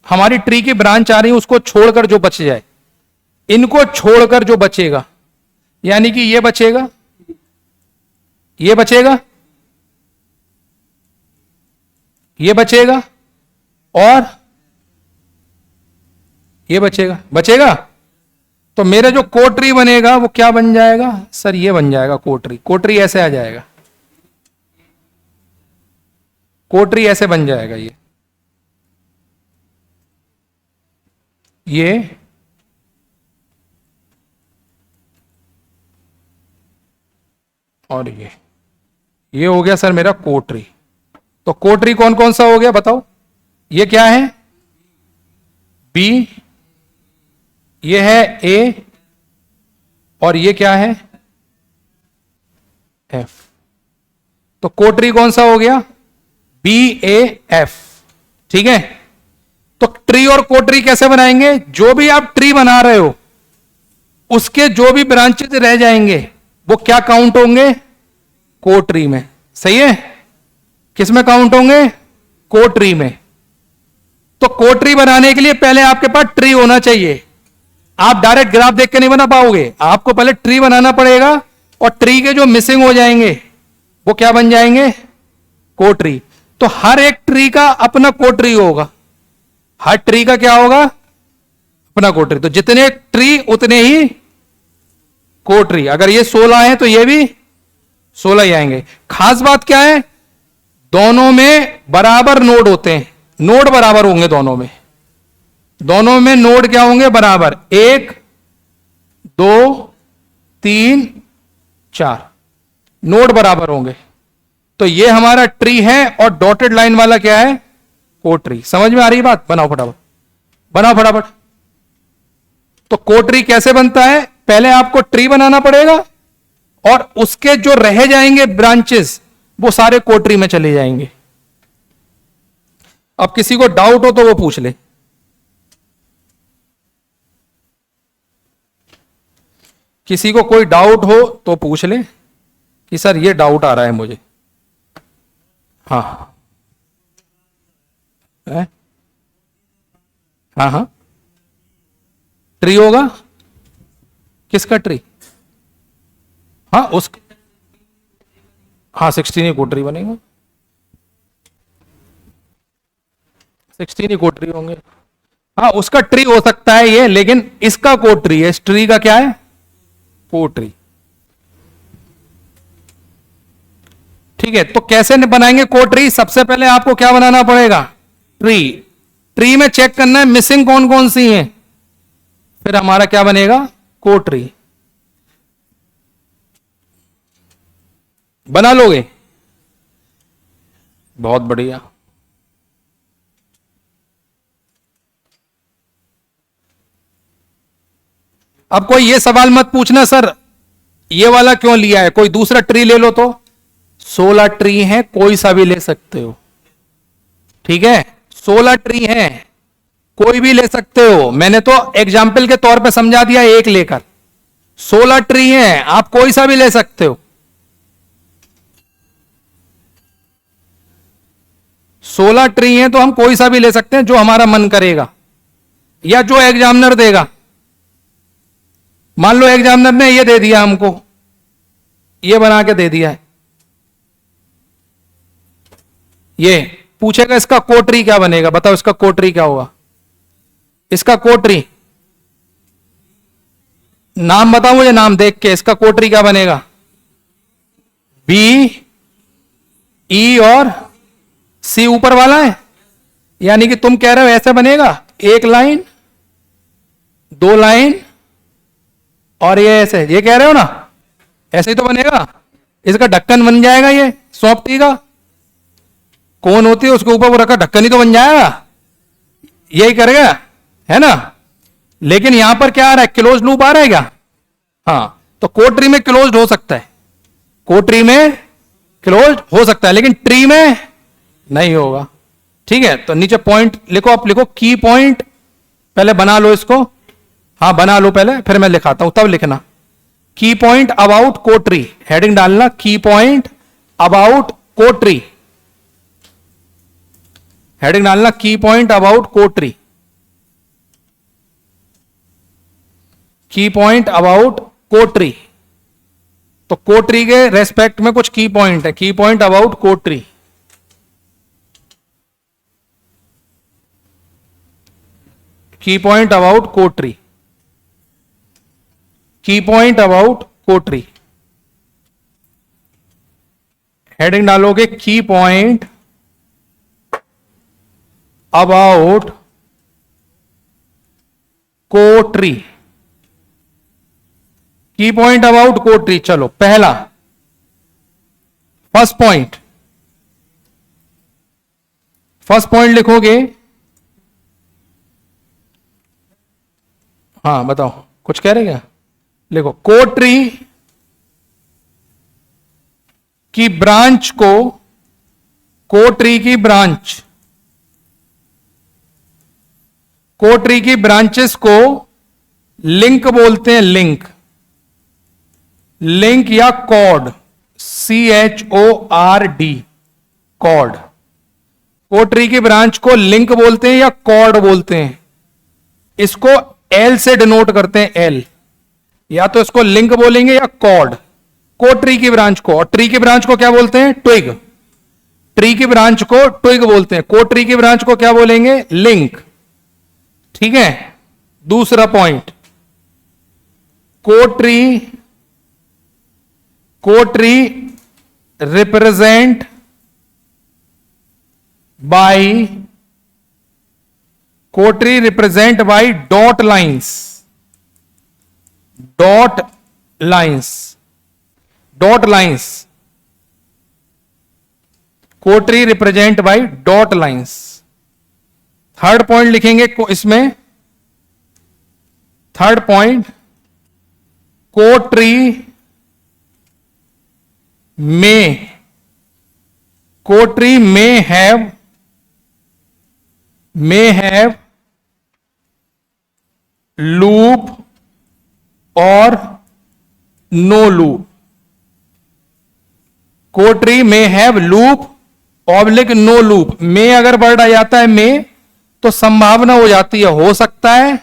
हमारी ट्री की ब्रांच आ रही है उसको छोड़कर जो बच जाए, इनको छोड़कर जो बचेगा, यानी कि ये बचेगा, ये बचेगा, ये बचेगा और ये बचेगा, बचेगा। तो मेरा जो कोट्री बनेगा वो क्या बन जाएगा सर, ये बन जाएगा कोट्री। कोट्री ऐसे आ जाएगा, कोट्री ऐसे बन जाएगा, ये और ये हो गया सर मेरा कोट्री। तो कोट्री कौन कौन सा हो गया बताओ, ये क्या है बी, ये है ए, और ये क्या है एफ। तो कोट्री कौन सा हो गया, बी ए एफ, ठीक है। तो ट्री और कोट्री कैसे बनाएंगे, जो भी आप ट्री बना रहे हो उसके जो भी ब्रांचेज रह जाएंगे वो क्या काउंट होंगे, कोट्री में, सही है। किस में काउंट होंगे, कोट्री में। तो कोट्री बनाने के लिए पहले आपके पास ट्री होना चाहिए। आप डायरेक्ट ग्राफ देख के नहीं बना पाओगे, आपको पहले ट्री बनाना पड़ेगा, और ट्री के जो मिसिंग हो जाएंगे वो क्या बन जाएंगे, कोट्री। तो हर एक ट्री का अपना कोट्री होगा, हर ट्री का क्या होगा, अपना कोट्री। तो जितने ट्री उतने ही कोट्री। अगर ये 16 है तो ये भी 16 ही आएंगे। खास बात क्या है, दोनों में बराबर नोड होते हैं, नोड बराबर होंगे दोनों में, दोनों में नोड क्या होंगे, बराबर, 1 2 3 4 नोड बराबर होंगे। तो ये हमारा ट्री है, और डॉटेड लाइन वाला क्या है, कोट्री। समझ में आ रही बात, बनाओ फटाफट, बनाओ फटाफट। तो कोट्री कैसे बनता है, पहले आपको ट्री बनाना पड़ेगा, और उसके जो रह जाएंगे ब्रांचेस वो सारे कोट्री में चले जाएंगे। अब किसी को डाउट हो तो वो पूछ ले। किसी को कोई डाउट हो तो पूछ ले कि सर ये डाउट आ रहा है मुझे। हाँ है? हाँ हाँ, ट्री होगा, किसका ट्री, हाँ उस, हाँ 16 ही कोट्री बनेगा, 16 ही कोट्री होंगे। हाँ उसका ट्री हो सकता है ये, लेकिन इसका कोट्री है, इस ट्री का क्या है, कोट्री। ठीक है, तो कैसे बनाएंगे कोट्री, सबसे पहले आपको क्या बनाना पड़ेगा, ट्री। ट्री में चेक करना है मिसिंग कौन कौन सी हैं, फिर हमारा क्या बनेगा, कोट्री। बना लोगे, बहुत बढ़िया। अब कोई ये सवाल मत पूछना सर ये वाला क्यों लिया है, कोई दूसरा ट्री ले लो। तो 16 ट्री हैं, कोई सा भी ले सकते हो, ठीक है, 16 ट्री हैं, कोई भी ले सकते हो। मैंने तो एग्जाम्पल के तौर पे समझा दिया, एक लेकर 16 ट्री हैं, आप कोई सा भी ले सकते हो। 16 ट्री हैं तो हम कोई सा भी ले सकते हैं जो हमारा मन करेगा, या जो एग्जामिनर देगा। मान लो एग्जामिनर ने ये दे दिया हमको, ये बना के दे दिया है, ये पूछेगा इसका कोट्री क्या बनेगा, बताओ इसका कोट्री क्या होगा, इसका कोट्री नाम बताओ मुझे, नाम देख के इसका कोट्री क्या बनेगा, बी ई और सी ऊपर वाला है, यानी कि तुम कह रहे हो ऐसे बनेगा, एक लाइन, दो लाइन, और ये ऐसे, ये कह रहे हो ना, ऐसे ही तो बनेगा। इसका ढक्कन बन जाएगा, ये सॉफ्टी का कौन होती है उसके ऊपर वो रखा ढक्कन ही तो बन जाएगा, यही करेगा, है ना। लेकिन यहां पर क्या आ रहा है, क्लोज लूप आ रहा है क्या? हाँ, तो कोड ट्री में क्लोज हो सकता है, कोड ट्री में क्लोज हो सकता है, लेकिन ट्री में नहीं होगा। ठीक है, तो नीचे पॉइंट लिखो, आप लिखो की पॉइंट, पहले बना लो इसको, हाँ बना लो पहले, फिर मैं लिखाता हूं तब लिखना। की point about code tree, heading डालना की point about code tree, heading डालना की पॉइंट अबाउट कोड ट्री, की पॉइंट अबाउट कोड ट्री। तो कोड ट्री के रेस्पेक्ट में कुछ की पॉइंट है, की पॉइंट अबाउट कोड ट्री, की पॉइंट अबाउट कोड ट्री, की point about code tree, heading डालोगे की पॉइंट अबाउट कोड ट्री, की पॉइंट अबाउट कोड ट्री। चलो पहला, फर्स्ट पॉइंट, फर्स्ट पॉइंट लिखोगे, हाँ बताओ कुछ कह रहे क्या, लिखो कोड ट्री की ब्रांच को, कोड ट्री की ब्रांच, कोड ट्री की ब्रांचेस को लिंक बोलते हैं, लिंक, लिंक या cord, CHORD, cord. Code tree की ब्रांच को लिंक बोलते हैं या कॉर्ड बोलते हैं, इसको एल से डिनोट करते हैं, एल, या तो इसको लिंक बोलेंगे या कॉर्ड, कोड ट्री की ब्रांच को। और ट्री की ब्रांच को क्या बोलते हैं, ट्विग, ट्री की ब्रांच को ट्विग बोलते हैं, कोड ट्री की ब्रांच को क्या बोलेंगे, लिंक। ठीक है, दूसरा point, cotree, cotree represent by, cotree represent by dot lines, dot lines, dot lines, cotree represent by dot lines. Third point लिखेंगे इसमें, थर्ड पॉइंट, कोड ट्री में, code tree में have, may have loop और no loop, कोड tree में have loop oblique no loop. में अगर word आ जाता है में, तो संभावना हो जाती है हो सकता है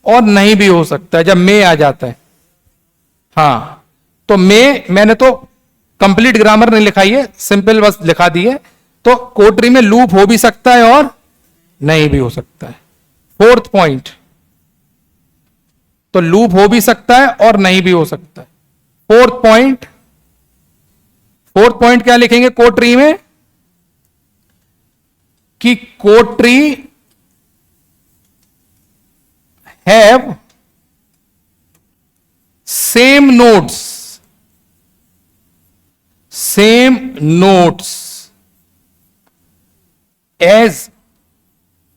और नहीं भी हो सकता है जब में आ जाता है। हाँ, तो में मैंने तो कंप्लीट ग्रामर नहीं लिखाई है, सिंपल बस लिखा दी है। तो कोड ट्री में लूप हो भी सकता है और नहीं भी हो सकता है। फोर्थ पॉइंट, तो लूप हो भी सकता है और नहीं भी हो सकता है। फोर्थ पॉइंट, फोर्थ पॉइंट क्या लिखेंगे कोड ट्री में, कि cotree have same nodes, same nodes as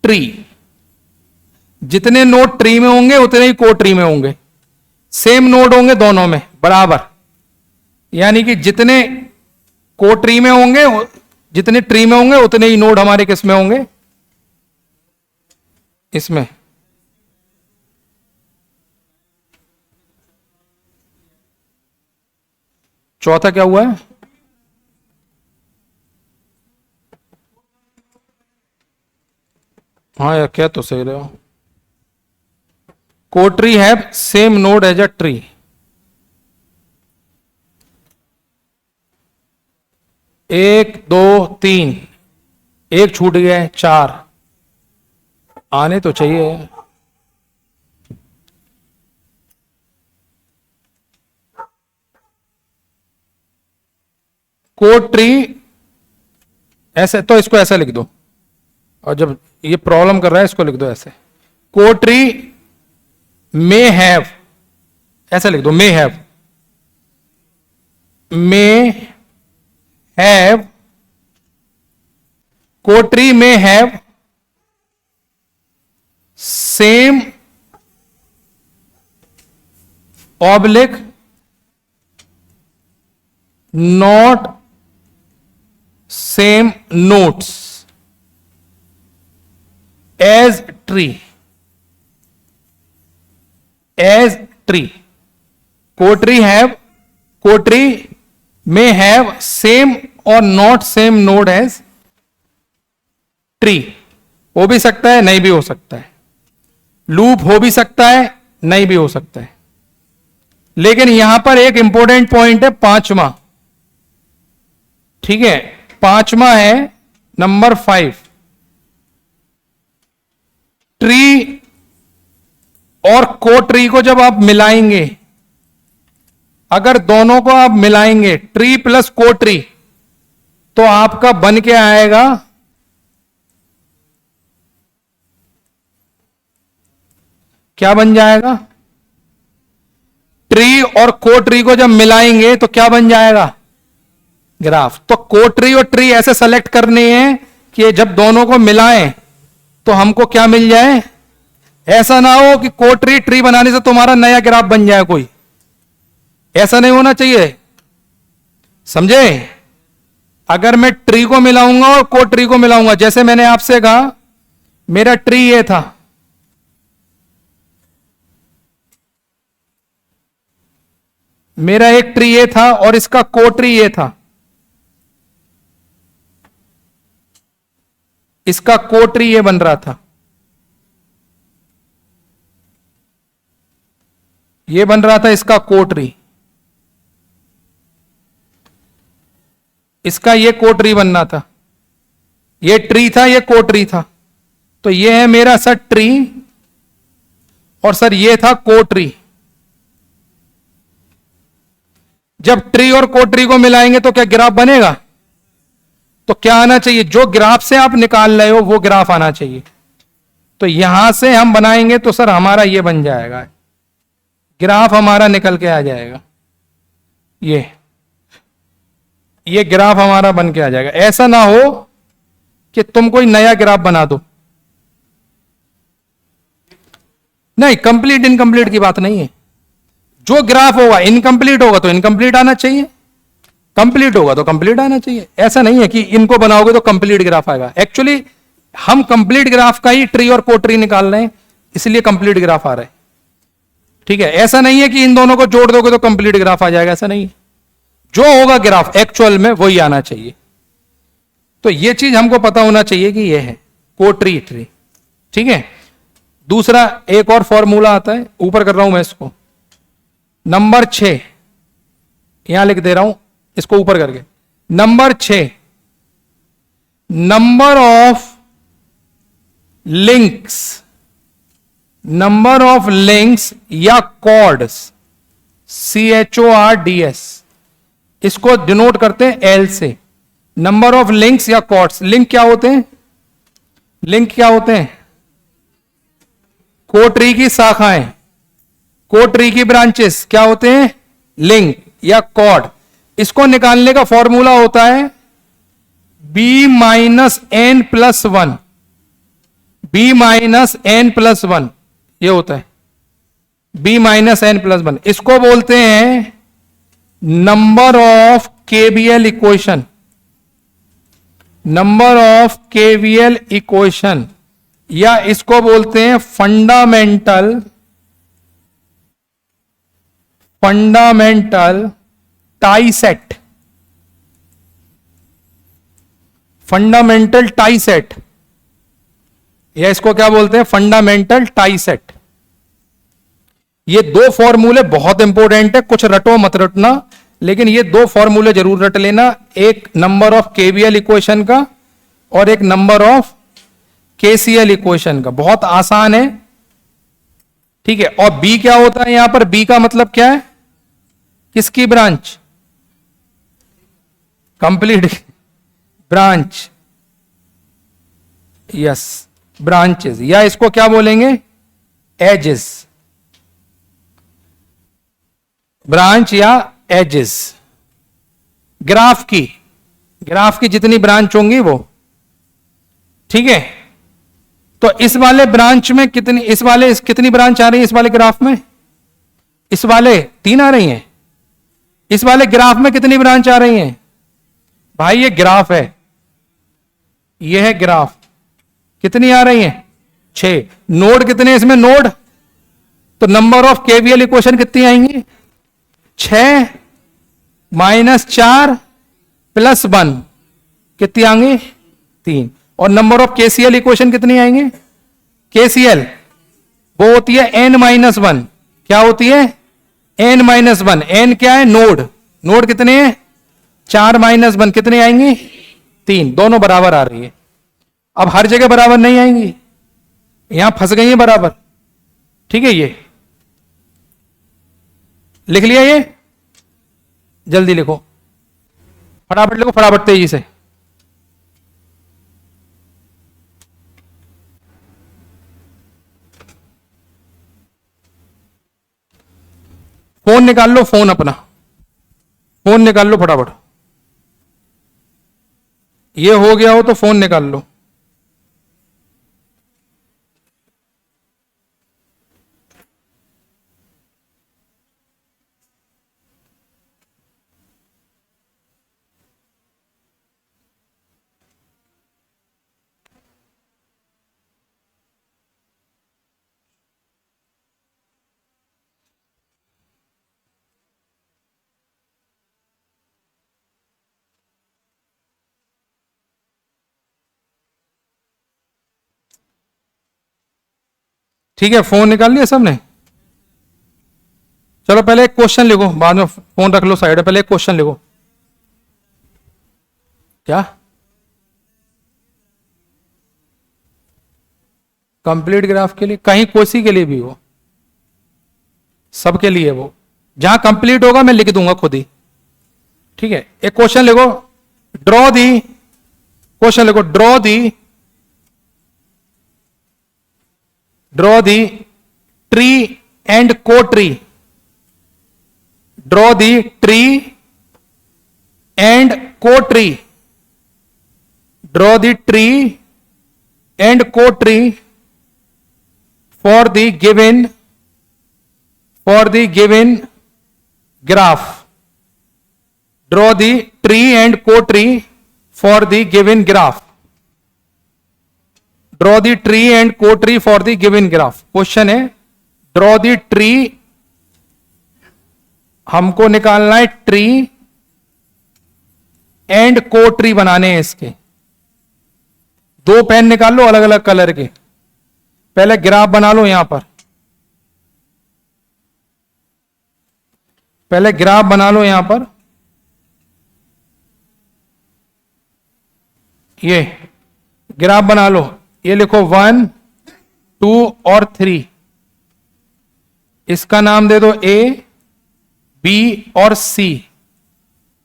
tree. जितने नोड ट्री में होंगे उतने ही कोड ट्री में होंगे, सेम नोड होंगे दोनों में बराबर, यानी कि जितने कोड ट्री में होंगे, जितने ट्री में होंगे उतने ही नोड हमारे किस में होंगे, इसमें। चौथा क्या हुआ है, हाँ यार क्या तो सही रहे हो, cotree have same node as a tree. एक दो तीन, एक छूट गया है, चार आने तो चाहिए। कोड ट्री ऐसे, तो इसको ऐसे लिख दो, और जब ये प्रॉब्लम कर रहा है इसको लिख दो ऐसे, कोटरी मे हैव, ऐसे लिख दो, may have, cotree may have same oblique not same nodes as tree, cotree may have same or not same node as tree, हो भी सकता है नहीं भी हो सकता है, लूप हो भी सकता है नहीं भी हो सकता है, लेकिन यहां पर एक इंपॉर्टेंट पॉइंट है पांचवा, ठीक है, पांचवा है नंबर 5, ट्री और कोट्री को जब आप मिलाएंगे, अगर दोनों को आप मिलाएंगे ट्री प्लस कोट्री, तो आपका बन के आएगा क्या बन जाएगा, ट्री और कोट्री को जब मिलाएंगे तो क्या बन जाएगा, ग्राफ। तो कोट्री और ट्री ऐसे सेलेक्ट करने हैं कि जब दोनों को मिलाएं तो हमको क्या मिल जाए, ऐसा ना हो कि कोट्री ट्री बनाने से तुम्हारा नया ग्राफ बन जाए कोई, ऐसा नहीं होना चाहिए, समझे। अगर मैं ट्री को मिलाऊंगा और कोट्री को मिलाऊंगा, जैसे मैंने आपसे कहा मेरा ट्री ये था, मेरा एक ट्री ये था और इसका कोट्री ये था, इसका कोट्री ये बन रहा था, ये बन रहा था इसका कोट्री, इसका ये कोट्री बनना था, ये ट्री था ये कोट्री था, तो ये है मेरा सर ट्री और सर ये था कोट्री। जब ट्री और कोट्री को मिलाएंगे तो क्या ग्राफ बनेगा, तो क्या आना चाहिए, जो ग्राफ से आप निकाल रहे हो वो ग्राफ आना चाहिए। तो यहां से हम बनाएंगे तो सर हमारा ये बन जाएगा, ग्राफ हमारा निकल के आ जाएगा, ये ग्राफ हमारा बन के आ जाएगा। ऐसा ना हो कि तुम कोई नया ग्राफ बना दो, नहीं, कंप्लीट इनकम्प्लीट की बात नहीं है, जो ग्राफ होगा इनकम्प्लीट होगा तो इनकम्प्लीट आना चाहिए, कंप्लीट होगा तो कंप्लीट आना चाहिए। ऐसा नहीं है कि इनको बनाओगे तो कंप्लीट ग्राफ आएगा, एक्चुअली हम कंप्लीट ग्राफ का ही ट्री और कोट्री निकाल रहे हैं, इसलिए कंप्लीट ग्राफ आ रहा है, ठीक है। ऐसा नहीं है कि इन दोनों को जोड़ दोगे तो कंप्लीट ग्राफ आ जाएगा, ऐसा नहीं है, जो होगा ग्राफ एक्चुअल में वही आना चाहिए। तो यह चीज हमको पता होना चाहिए कि यह है कोट्री ट्री, ठीक है। दूसरा एक और फॉर्मूला आता है, ऊपर कर रहा हूं मैं इसको, नंबर 6 यहां लिख दे रहा हूं, इसको ऊपर करके, नंबर 6, नंबर ऑफ लिंक्स या कॉर्ड्स, CHORDS, इसको डिनोट करते हैं L से, नंबर ऑफ लिंक्स या कॉर्ड्स। लिंक क्या होते हैं, लिंक क्या होते हैं, कोट्री की शाखाएं, कोट्री की ब्रांचेस क्या होते हैं, लिंक या कॉर्ड। इसको निकालने का फॉर्मूला होता है B-N+1, B-N+1, ये होता है B-N+1। इसको बोलते हैं number of KVL equation, number of KVL equation, या इसको बोलते हैं fundamental tie set, fundamental tie set, या इसको क्या बोलते हैं, फंडामेंटल टाई सेट। ये दो फॉर्मूले बहुत इंपॉर्टेंट है, कुछ रटो मत रटना, लेकिन ये दो फॉर्मूले जरूर रट लेना, एक नंबर ऑफ KVL इक्वेशन का और एक नंबर ऑफ KCL इक्वेशन का, बहुत आसान है, ठीक है। और B क्या होता है यहां पर, B का मतलब क्या है, किसकी branch, complete branch, yes, branches, या इसको क्या बोलेंगे, एजेस, ब्रांच या एजेस। ग्राफ की जितनी ब्रांच होंगी वो, ठीक है। तो इस वाले ब्रांच में कितनी, कितनी ब्रांच आ रही है इस वाले ग्राफ में, इस वाले 3 आ रही हैं। इस वाले ग्राफ में कितनी ब्रांच आ रही हैं भाई, ये ग्राफ है, ये है ग्राफ, कितनी आ रही हैं 6। नोड कितने इसमें, नोड, तो नंबर ऑफ केवीएल इक्वेशन कितनी आएंगी, 6 माइनस 4 प्लस 1, कितनी आएंगी 3। और नंबर ऑफ केसीएल इक्वेशन कितनी आएंगे, केसीएल वो होती है n-1, क्या होती है n-1। n क्या है, नोड, नोड कितने हैं 4 माइनस 1, कितने आएंगी 3, दोनों बराबर आ रही है। अब हर जगह बराबर नहीं आएंगी, यहां फंस गई है बराबर, ठीक है। ये लिख लिया, ये जल्दी लिखो, फटाफट लिखो, फटाफट तेजी से। फोन निकाल लो, फोन अपना, फोन निकाल लो फटाफट, ये हो गया हो तो फोन निकाल लो। ठीक है, फोन निकाल लिया सबने। चलो पहले एक क्वेश्चन लिखो, बाद में फोन रख लो साइड, पहले एक क्वेश्चन लिखो। क्या, कंप्लीट ग्राफ के लिए, कहीं कोसी के लिए भी हो, सबके लिए वो, जहां कंप्लीट होगा मैं लिख दूंगा खुद ही, ठीक है। एक क्वेश्चन लिखो, ड्रॉ दी, क्वेश्चन लिखो, draw the tree and co tree, draw the tree and co tree, draw the tree and co tree for the given graph, draw the tree and co tree for the given graph, draw the tree and co tree for the given graph. Question है, draw the tree, हमको निकालना है tree and co tree बनाने हैं इसके। 2 pen निकाल लो अलग अलग कलर के, पहले ग्राफ बना लो, यहां पर पहले ग्राफ बना लो, यहां पर ये ग्राफ बना लो, ये लिखो 1 2 और 3, इसका नाम दे दो ए बी और सी,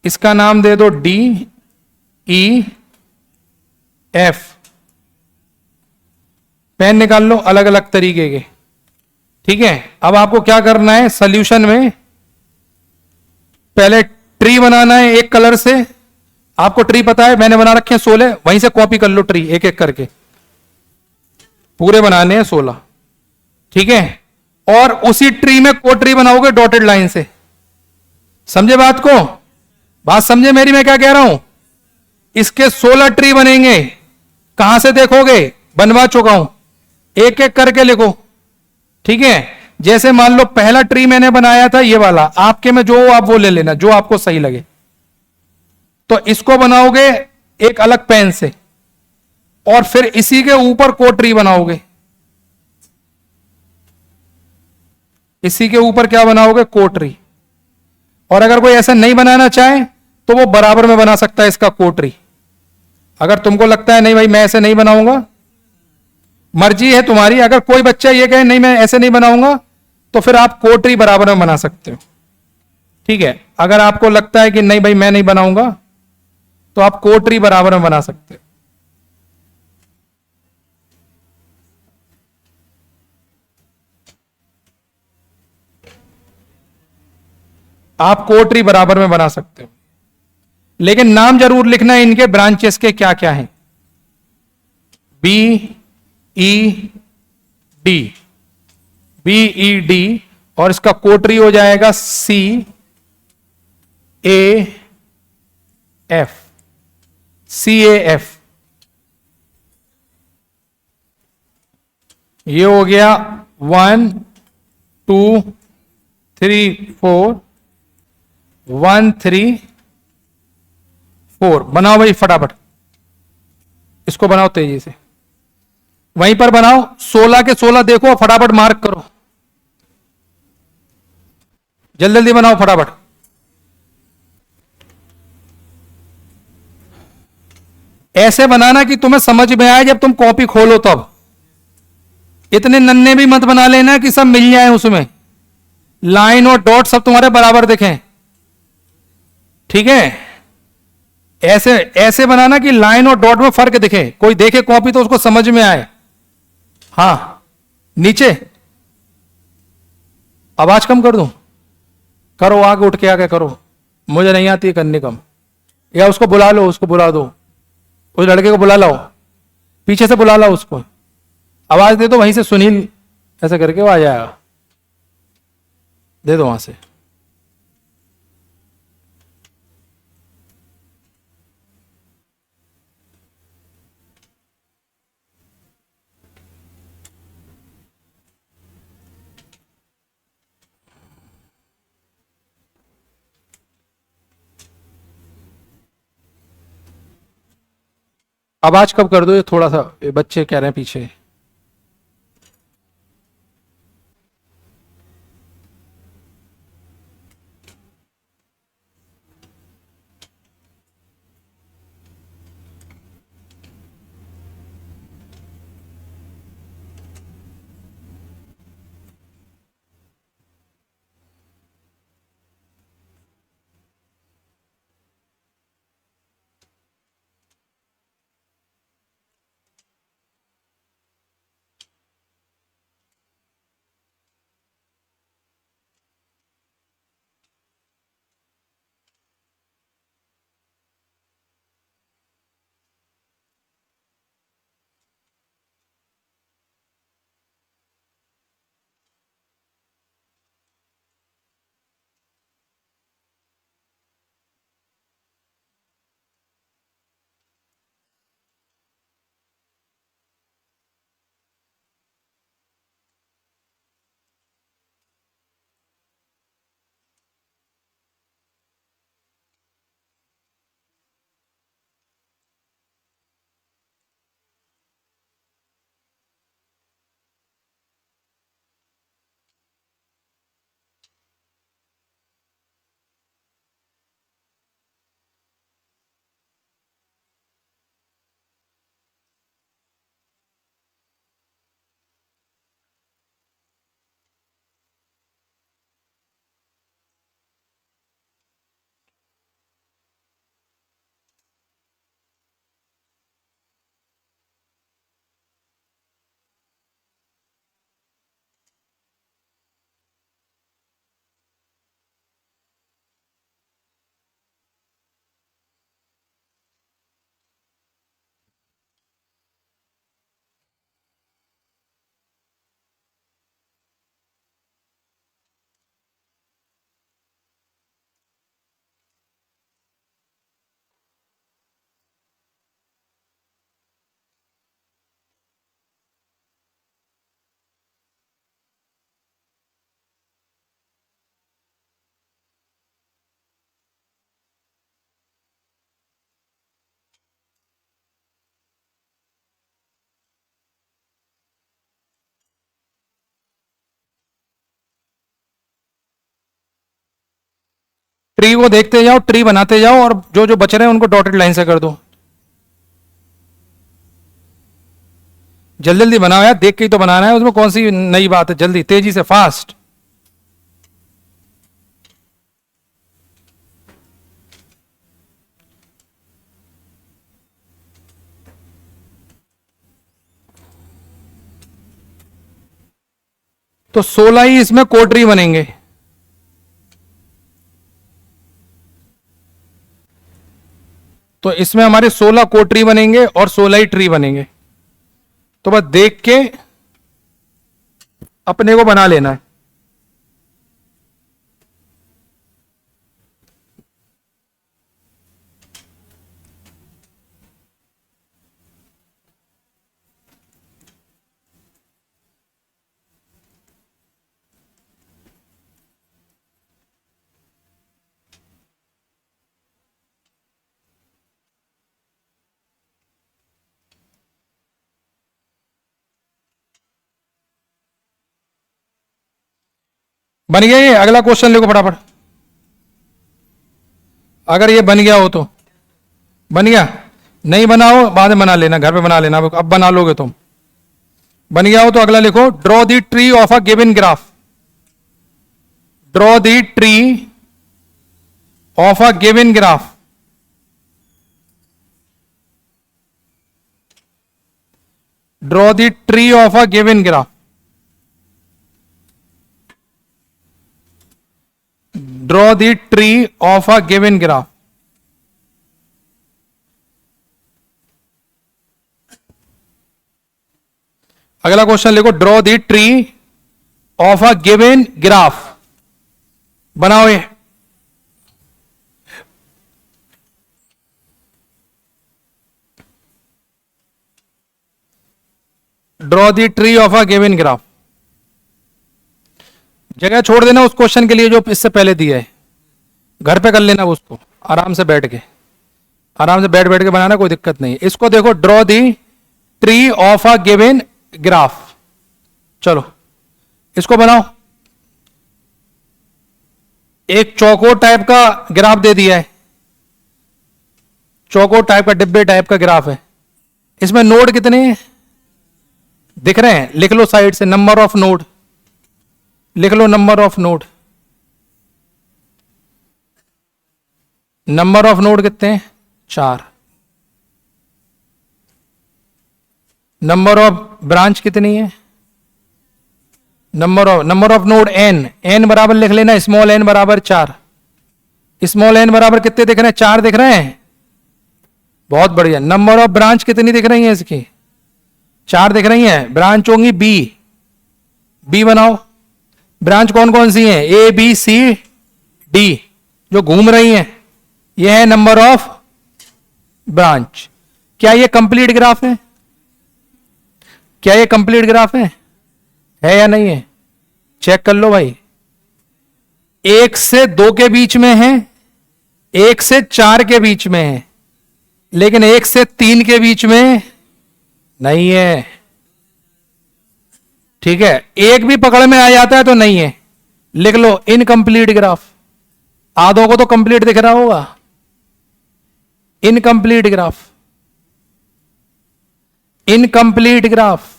इसका नाम दे दो डी ई एफ। पेन निकाल लो अलग अलग तरीके के, ठीक है। अब आपको क्या करना है, सॉल्यूशन में पहले ट्री बनाना है एक कलर से, आपको ट्री पता है, मैंने बना रखे हैं 16, वहीं से कॉपी कर लो ट्री एक एक करके, पूरे बनाने हैं 16, ठीक है। और उसी ट्री में को ट्री बनाओगे डॉटेड लाइन से, समझे बात को, बात समझे मेरी, मैं क्या कह रहा हूं। इसके 16 ट्री बनेंगे, कहां से देखोगे, बनवा चुका हूं, एक एक करके लिखो, ठीक है। जैसे मान लो पहला ट्री मैंने बनाया था ये वाला, आपके में जो आप वो ले लेना जो आपको सही लगे, तो इसको बनाओगे एक अलग पेन से, और फिर इसी के ऊपर को ट्री बनाओगे, इसी के ऊपर क्या बनाओगे, को ट्री। और अगर कोई ऐसा नहीं बनाना चाहे तो वो बराबर में बना सकता है इसका को ट्री। अगर तुमको लगता है नहीं भाई मैं ऐसे नहीं बनाऊंगा, मर्जी है तुम्हारी। अगर कोई बच्चा ये कहे नहीं मैं ऐसे नहीं बनाऊंगा, तो फिर आप को ट्री बराबर में बना सकते हो, ठीक है। अगर आपको लगता है कि नहीं भाई मैं नहीं बनाऊंगा, तो आप को ट्री बराबर में बना सकते हो। आप कोट्री बराबर में बना सकते हो, लेकिन नाम जरूर लिखना है इनके ब्रांचेस के क्या क्या हैं। B E D, B E D, और इसका कोट्री हो जाएगा सी A F, C A F. ये हो गया 1 2 3 4, 1 3 4। बनाओ भाई फटाफट, इसको बनाओ तेजी से, वहीं पर बनाओ। 16 के 16 देखो, फटाफट मार्क करो, जल्दी जल्दी बनाओ फटाफट। ऐसे बनाना कि तुम्हें समझ में आए जब तुम कॉपी खोलो तब। इतने नन्हे भी मत बना लेना कि सब मिल जाए उसमें, लाइन और डॉट सब तुम्हारे बराबर दिखें, ठीक है। ऐसे ऐसे बनाना कि लाइन और डॉट में फर्क दिखे, कोई देखे कॉपी तो उसको समझ में आए। हां, नीचे आवाज कम कर दूं? करो, आगे उठ के आगे करो, मुझे नहीं आती है करने कम। या उसको बुला लो, उसको बुला दो, उस लड़के को बुला लाओ, पीछे से बुला लाओ उसको, आवाज दे दो वहीं से, सुनील ऐसा करके वो आ जाएगा, दे दो वहां से। आवाज कब कर दो, ये थोड़ा सा ये बच्चे कह रहे हैं पीछे। ट्री को देखते जाओ, ट्री बनाते जाओ, और जो जो बच रहे हैं उनको डॉटेड लाइन से कर दो। जल्दी जल्दी बनाओ यार, देख के ही तो बनाना है, उसमें कौन सी नई बात है, जल्दी तेजी से फास्ट। तो 16 ही इसमें कोटरी बनेंगे। तो इसमें हमारे 16 को ट्री बनेंगे और 16 ही ट्री बनेंगे। तो बस देख के अपने को बना लेना है। बन गया ये? अगला क्वेश्चन लिखो फटाफट। अगर ये बन गया हो तो बन गया, नहीं बनाओ बाद में बना लेना, घर पे बना लेना, अब बना लोगे तुम। बन गया हो तो अगला लिखो, draw the tree of a given graph. Draw the tree of a given graph. Draw the tree of a given graph. Draw the tree of a given graph. अगला क्वेश्चन लिखो, draw the tree of a given graph. बनाओ ये। Draw the tree of a given graph. जगह छोड़ देना उस question के लिए जो इससे पहले दिया है, घर पे कर लेना उसको आराम से बैठ के, आराम से बैठ बैठ के बनाना, कोई दिक्कत नहीं है। इसको देखो, draw the tree of a given graph. चलो इसको बनाओ। एक चौकोर टाइप का ग्राफ दे दिया है, चौकोर टाइप का, डिब्बे टाइप का ग्राफ है। इसमें नोड कितने हैं दिख रहे हैं? लिख लो साइड से, नंबर ऑफ नोड लिख लो, number of node. Number of node कितने हैं? 4। नंबर ऑफ ब्रांच कितनी है? नंबर ऑफ नोड n बराबर लिख लेना, स्मॉल n बराबर 4। स्मॉल n बराबर कितने दिख रहे हैं? 4 दिख रहे हैं, बहुत बढ़िया। नंबर ऑफ ब्रांच कितनी दिख रही है इसकी? 4 दिख रही है। ब्रांच होंगी बी बनाओ। ब्रांच कौन कौन सी है? ए बी सी डी जो घूम रही हैं, यह है नंबर ऑफ ब्रांच। क्या ये कंप्लीट ग्राफ है? क्या ये कंप्लीट ग्राफ है या नहीं है? चेक कर लो भाई। 1 से 2 के बीच में है, 1 से 4 के बीच में है, लेकिन 1 से 3 के बीच में नहीं है। ठीक है, एक भी पकड़ में आ जाता है तो नहीं है, लिख लो इनकम्प्लीट ग्राफ। आधों को तो कंप्लीट दिख रहा होगा। इनकम्प्लीट ग्राफ, इनकम्प्लीट ग्राफ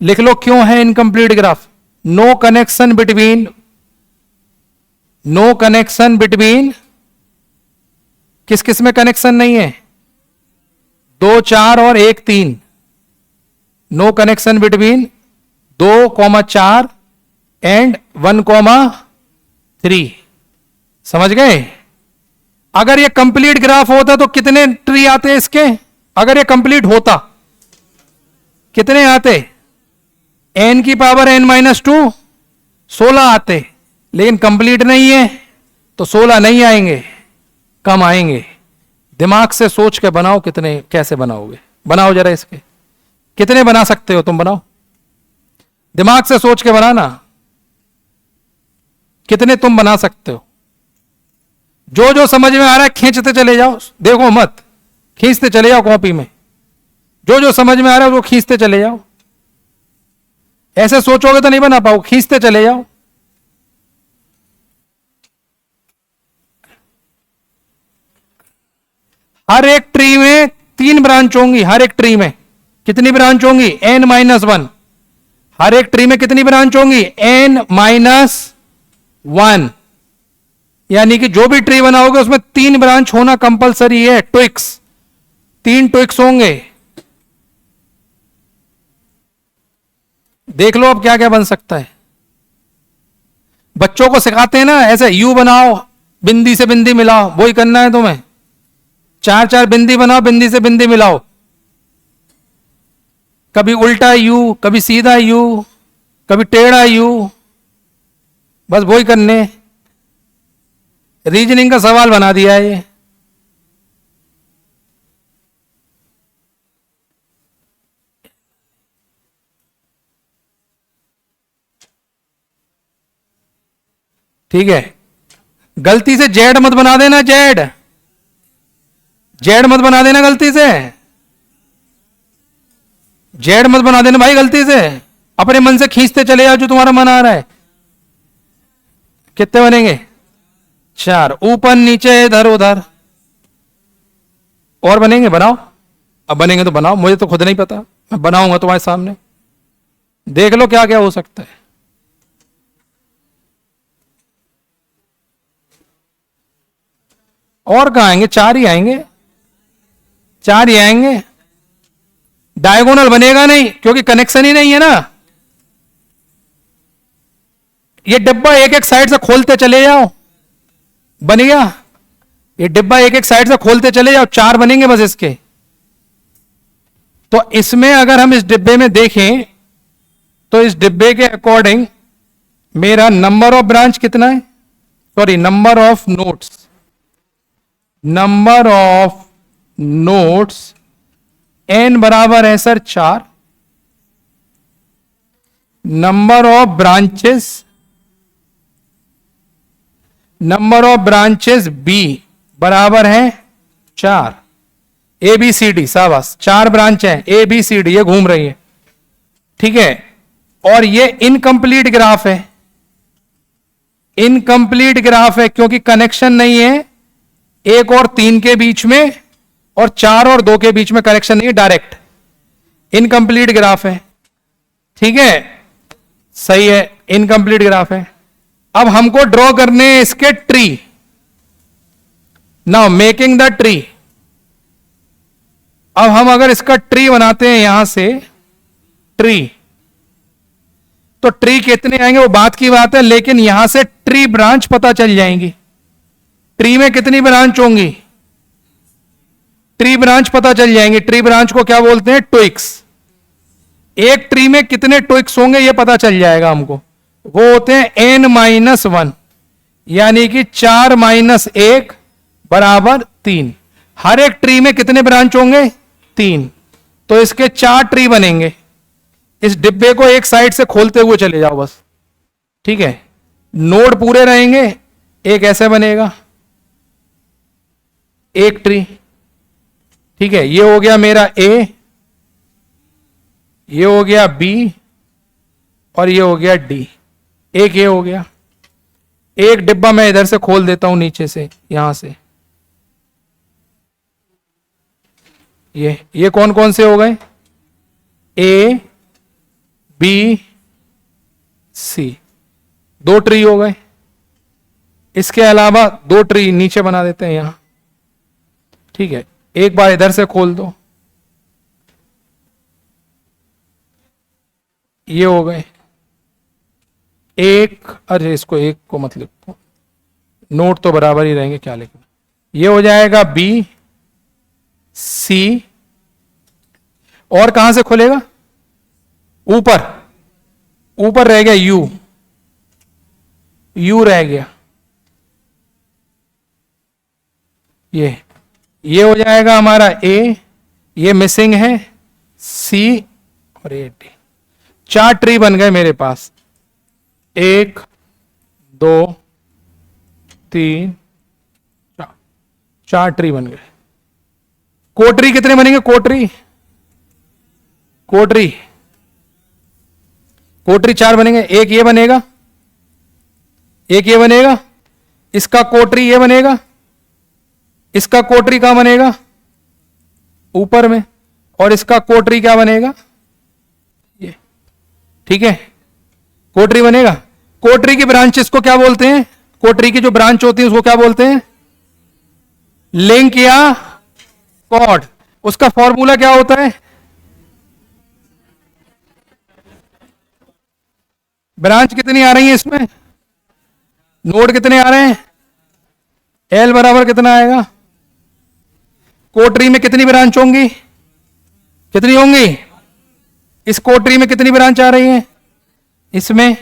लिख लो। क्यों है incomplete graph? No connection between किस किस में कनेक्शन नहीं है? 2 4 और 1 3। No connection between 2,4 and 1,3। समझ गए? अगर ये कंप्लीट ग्राफ होता तो कितने ट्री आते इसके? अगर ये कंप्लीट होता कितने आते? n की पावर n-2 16 आते, लेकिन कंप्लीट नहीं है तो 16 नहीं आएंगे, कम आएंगे। दिमाग से सोच के बनाओ, कितने कैसे बनाओगे? बनाओ जरा इसके, कितने बना सकते हो तुम? बनाओ, दिमाग से सोच के बनाना, कितने तुम बना सकते हो? जो जो समझ में आ रहा है खींचते चले जाओ, देखो मत, खींचते चले जाओ कॉपी में। जो जो समझ में आ रहा है वो खींचते चले जाओ। ऐसे सोचोगे तो नहीं बना पाओ, खींचते चले जाओ। हर एक ट्री में 3 ब्रांच होंगी। हर एक ट्री में कितनी ब्रांच होंगी? n-1। हर एक ट्री में कितनी ब्रांच होंगी? n-1। यानी कि जो भी ट्री बनाओगे उसमें 3 ब्रांच होना कंपलसरी है। ट्विक्स, 3 ट्विक्स होंगे। देख लो अब क्या क्या बन सकता है। बच्चों को सिखाते हैं ना ऐसे, यू बनाओ, बिंदी से बिंदी मिलाओ, वही करना है तुम्हें। चार चार बिंदी बनाओ, बिंदी से बिंदी मिलाओ, कभी उल्टा यू, कभी सीधा यू, कभी टेढ़ा यू, बस वही करने, रीजनिंग का सवाल बना दिया है ये। ठीक है, गलती से जेड मत बना देना, जेड जेड मत बना देना गलती से, जेड मत बना देना भाई गलती से, अपने मन से खींचते चले जाओ जो तुम्हारा मन आ रहा है। कितने बनेंगे? 4, ऊपर नीचे इधर उधर। और बनेंगे? बनाओ, अब बनेंगे तो बनाओ, मुझे तो खुद नहीं पता, मैं बनाऊंगा तुम्हारे सामने, देख लो क्या क्या हो सकता है। और कहां आएंगे? 4 ही आएंगे, 4 ही आएंगे। डायगोनल बनेगा नहीं क्योंकि कनेक्शन ही नहीं है ना। ये डिब्बा एक एक साइड से खोलते चले जाओ, बन गया। ये डिब्बा एक एक साइड से खोलते चले जाओ, 4 बनेंगे बस इसके। तो इसमें अगर हम इस डिब्बे में देखें तो इस डिब्बे के अकॉर्डिंग मेरा नंबर ऑफ ब्रांच कितना है? Sorry, number of notes, number of notes n बराबर है sir 4, number of branches, number of branches b बराबर है 4। ए बी सी डी, शाबाश, 4 ब्रांच है, ए बी सी डी, ये घूम रही है, ठीक है। और ये इनकम्प्लीट ग्राफ है, इनकम्प्लीट ग्राफ है क्योंकि कनेक्शन नहीं है 1 और 3 के बीच में, और 4 और 2 के बीच में कनेक्शन नहीं है, डायरेक्ट इनकम्प्लीट ग्राफ है, ठीक है, सही है, इनकम्प्लीट ग्राफ है। अब हमको ड्रॉ करने इसके tree. Now making the tree. अब हम अगर इसका ट्री बनाते हैं यहां से, ट्री, तो ट्री कितने आएंगे वो बात की बात है, लेकिन यहां से ट्री ब्रांच पता चल जाएंगी। ट्री में कितनी ब्रांच होंगी? ट्री ब्रांच पता चल जाएंगे। ट्री ब्रांच को क्या बोलते हैं? ट्विक्स। एक ट्री में कितने ट्विक्स होंगे ये पता चल जाएगा हमको, वो होते हैं n-1, यानी कि 4 - 1 बराबर 3। हर एक ट्री में कितने ब्रांच होंगे? 3। तो इसके 4 ट्री बनेंगे। इस डिब्बे को एक साइड से खोलते हुए चले जाओ बस, ठीक है, नोड पूरे रहेंगे। एक ऐसे बनेगा, एक ट्री, ठीक है, ये हो गया मेरा ए, ये हो गया बी, और ये हो गया डी। एक ये हो गया। एक डिब्बा मैं इधर से खोल देता हूं नीचे से, यहां से। ये कौन कौन से हो गए? ए बी सी, 2 ट्री हो गए। इसके अलावा 2 ट्री नीचे बना देते हैं यहां, ठीक है। एक बार इधर से खोल दो, ये हो गए एक, अरे इसको एक को मत लिखो, नोट तो बराबर ही रहेंगे, क्या लिखना। ये हो जाएगा बी सी, और कहां से खुलेगा? ऊपर, ऊपर रह गया यू, यू रह गया, ये हो जाएगा हमारा ए, ये मिसिंग है सी, और ए डी। 4 ट्री बन गए मेरे पास, 1 2 3 4 ट्री बन गए। कोटरी कितने बनेंगे? कोटरी, कोटरी, कोटरी 4 बनेंगे। एक ये बनेगा, एक ये बनेगा, इसका कोटरी ये बनेगा, इसका कोटरी कहां बनेगा? ऊपर में, और इसका कोटरी क्या बनेगा? ये, ठीक है, कोटरी बनेगा। कोटरी की ब्रांचेस को क्या बोलते हैं? कोटरी की जो ब्रांच होती है उसको क्या बोलते हैं? लिंक या कॉर्ड। उसका फॉर्मूला क्या होता है? ब्रांच कितनी आ रही है इसमें? नोड कितने आ रहे हैं? एल बराबर कितना आएगा? कोड ट्री में कितनी ब्रांच होंगी? कितनी होंगी? इस कोड ट्री में कितनी ब्रांच आ रही है? इसमें,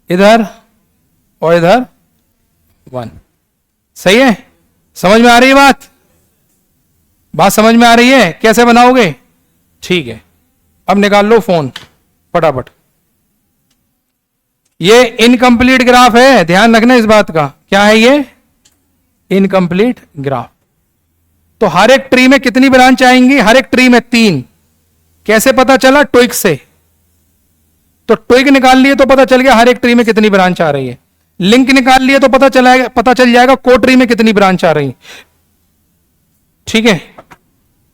इधर और इधर 1। सही है? समझ में आ रही है बात? बात समझ में आ रही है? कैसे बनाओगे? ठीक है, अब निकाल लो फोन फटाफट। ये इनकम्प्लीट ग्राफ है, ध्यान रखना इस बात का। क्या है ये? Incomplete graph. तो हर एक ट्री में कितनी ब्रांच आएंगी? हर एक ट्री में 3। कैसे पता चला? ट्विग से। तो ट्विग निकाल लिए तो पता चल गया हर एक ट्री में कितनी ब्रांच आ रही है। लिंक निकाल लिए तो पता चल जाएगा कोड ट्री में कितनी ब्रांच आ रही है। ठीक है,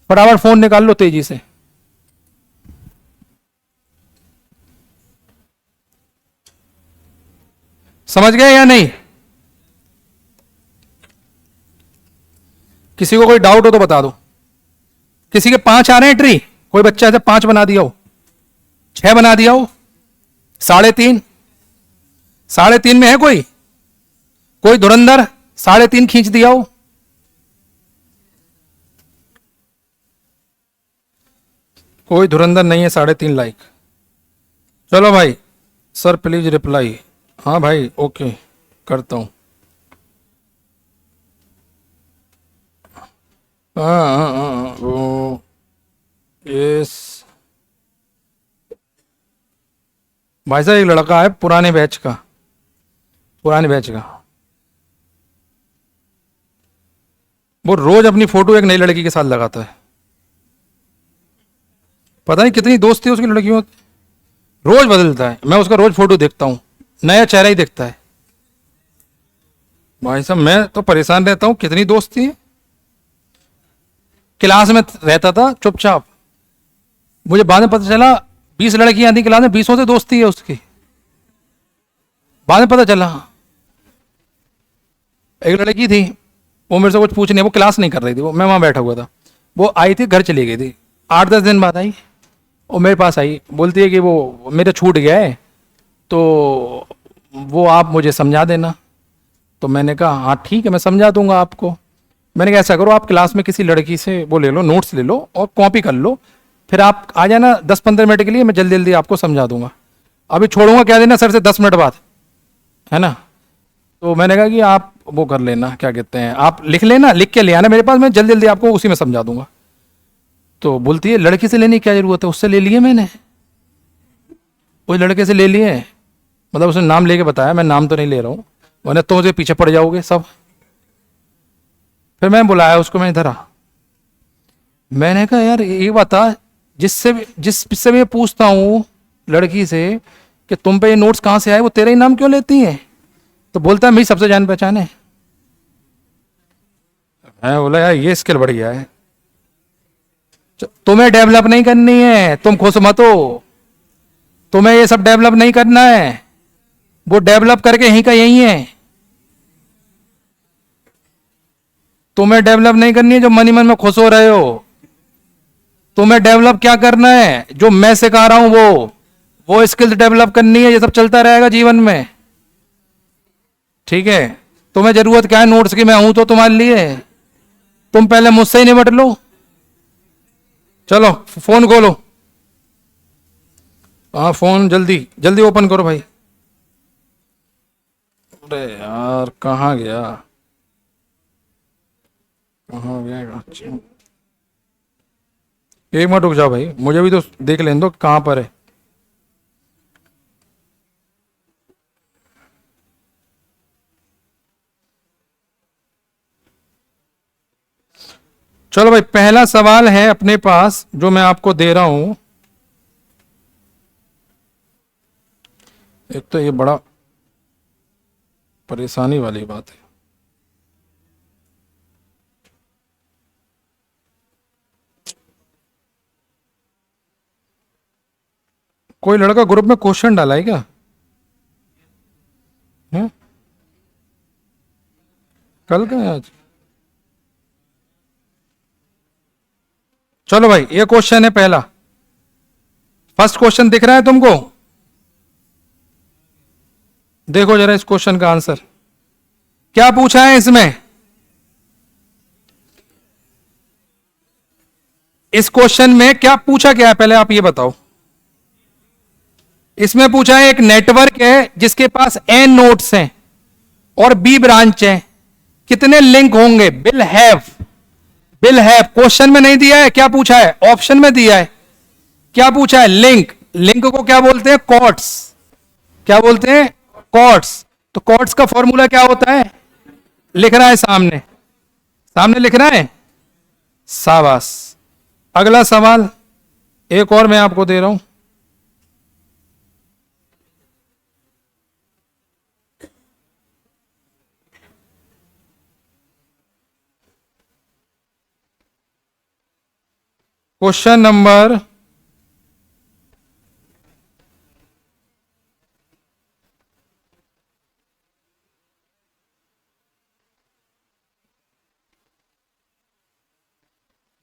फटाफट फोन निकाल लो तेजी से। समझ गए या नहीं? किसी को कोई डाउट हो तो बता दो। किसी के 5 आ रहे हैं ट्री? कोई बच्चा ऐसे 5 बना दिया हो, 6 बना दिया हो, 3.5? 3.5 में है कोई? कोई धुरंधर 3.5 खींच दिया हो? कोई धुरंधर नहीं है 3.5 लाइक। चलो भाई, सर प्लीज रिप्लाई। हाँ भाई, ओके करता हूं। हाँ, वो यस भाई साहब, एक लड़का है पुराने बैच का, वो रोज अपनी फोटो एक नई लड़की के साथ लगाता है। पता नहीं कितनी दोस्ती है उसकी लड़कियों, रोज बदलता है। मैं उसका रोज फोटो देखता हूँ, नया चेहरा ही दिखता है। भाई साहब मैं तो परेशान रहता हूँ, कितनी दोस्ती है। क्लास में रहता था चुपचाप, मुझे बाद में पता चला 20 लड़कियां थी क्लास में, 20 से दोस्ती है उसकी। बाद में पता चला एक लड़की थी, वो मेरे से कुछ पूछने, वो क्लास नहीं कर रही थी, वो मैं वहां बैठा हुआ था। वो आई थी, घर चली गई थी। 8-10 दिन बाद आई और मेरे पास आई, बोलती है कि वो मेरा छूट गया है, तो वो आप मुझे समझा देना। तो मैंने कहा हाँ ठीक है, मैं समझा दूंगा आपको। मैंने कहा ऐसा करो, आप क्लास में किसी लड़की से वो ले लो, नोट्स ले लो और कॉपी कर लो, फिर आप आ जाना 10-15 मिनट के लिए, मैं जल्दी जल्दी आपको समझा दूंगा। अभी छोड़ूंगा क्या देना सर से 10 मिनट बाद, है ना। तो मैंने कहा कि आप वो कर लेना, क्या कहते हैं, आप लिख लेना, लिख के ले आना मेरे पास, मैं जल्दी जल्दी आपको उसी में समझा दूंगा। तो बोलती है लड़की से लेने की क्या जरूरत है, उससे ले लिए मैंने, उस लड़के से ले लिए। मतलब उसने नाम लेके बताया, मैं नाम तो नहीं ले रहा हूँ, वरना तो मुझे पीछे पड़ जाओगे सब। फिर मैं बुलाया उसको, मैं इधर आ। मैंने कहा यार ये बता, जिससे मैं पूछता हूँ लड़की से कि तुम पे ये नोट्स कहाँ से आए, वो तेरा ही नाम क्यों लेती है? तो बोलता है मेरी सबसे जान पहचान है। मैं बोला यार ये स्किल बढ़िया है। तुम्हें डेवलप नहीं करनी है, तुम खुश मत हो, तुम्हें ये सब डेवलप नहीं करना है, वो डेवलप करके यहीं का यहीं है। तुम्हें डेवलप नहीं करनी है जो मन ही मन में खुश हो रहे हो। तुम्हें डेवलप क्या करना है, जो मैं सिखा रहा हूं वो स्किल्स डेवलप करनी है। ये सब चलता रहेगा जीवन में, ठीक है। तुम्हें जरूरत क्या है नोट्स की, मैं हूं तो तुम्हारे लिए। तुम पहले मुझसे ही निपट लो। चलो फोन खोलो, हाँ फोन जल्दी जल्दी ओपन करो भाई। अरे यार कहाँ गया, कहाँ गया? अच्छा 1 मिनट रुक जाओ भाई, मुझे भी तो देख लेने दो कहाँ पर है। चलो भाई, पहला सवाल है अपने पास जो मैं आपको दे रहा हूं। एक तो ये बड़ा परेशानी वाली बात है। कोई लड़का ग्रुप में क्वेश्चन डाला है क्या? है? कल का है आज? चलो भाई, ये क्वेश्चन है पहला। फर्स्ट क्वेश्चन दिख रहा है तुमको? देखो जरा इस क्वेश्चन का आंसर क्या पूछा है इसमें। इस क्वेश्चन में क्या पूछा, क्या है पहले आप ये बताओ। इसमें पूछा है एक नेटवर्क है जिसके पास n नोड्स हैं और b ब्रांच है, कितने लिंक होंगे। Will have, will have question में नहीं दिया है, क्या पूछा है, ऑप्शन में दिया है। क्या पूछा है, लिंक। लिंक को क्या बोलते हैं, कॉर्ड्स। क्या बोलते हैं, कॉर्ड्स। तो कॉर्ड्स का फॉर्मूला क्या होता है, लिख रहा है सामने, सामने लिख रहा है। शाबाश। अगला सवाल एक और मैं आपको दे रहा हूं। क्वेश्चन नंबर 2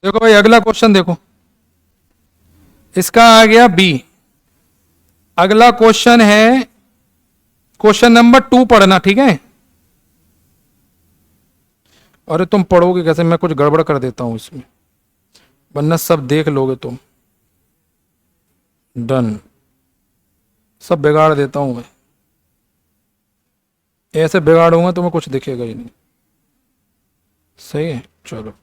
देखो भाई, अगला क्वेश्चन देखो, इसका आ गया बी। अगला क्वेश्चन है क्वेश्चन नंबर 2 पढ़ना, ठीक है। अरे तुम पढ़ोगे कैसे, मैं कुछ गड़बड़ कर देता हूं इसमें, वरना सब देख लोगे तुम। डन, सब बिगाड़ देता हूं मैं, ऐसे बिगाड़ूंगा तुम्हें कुछ दिखेगा ही नहीं। सही है, चलो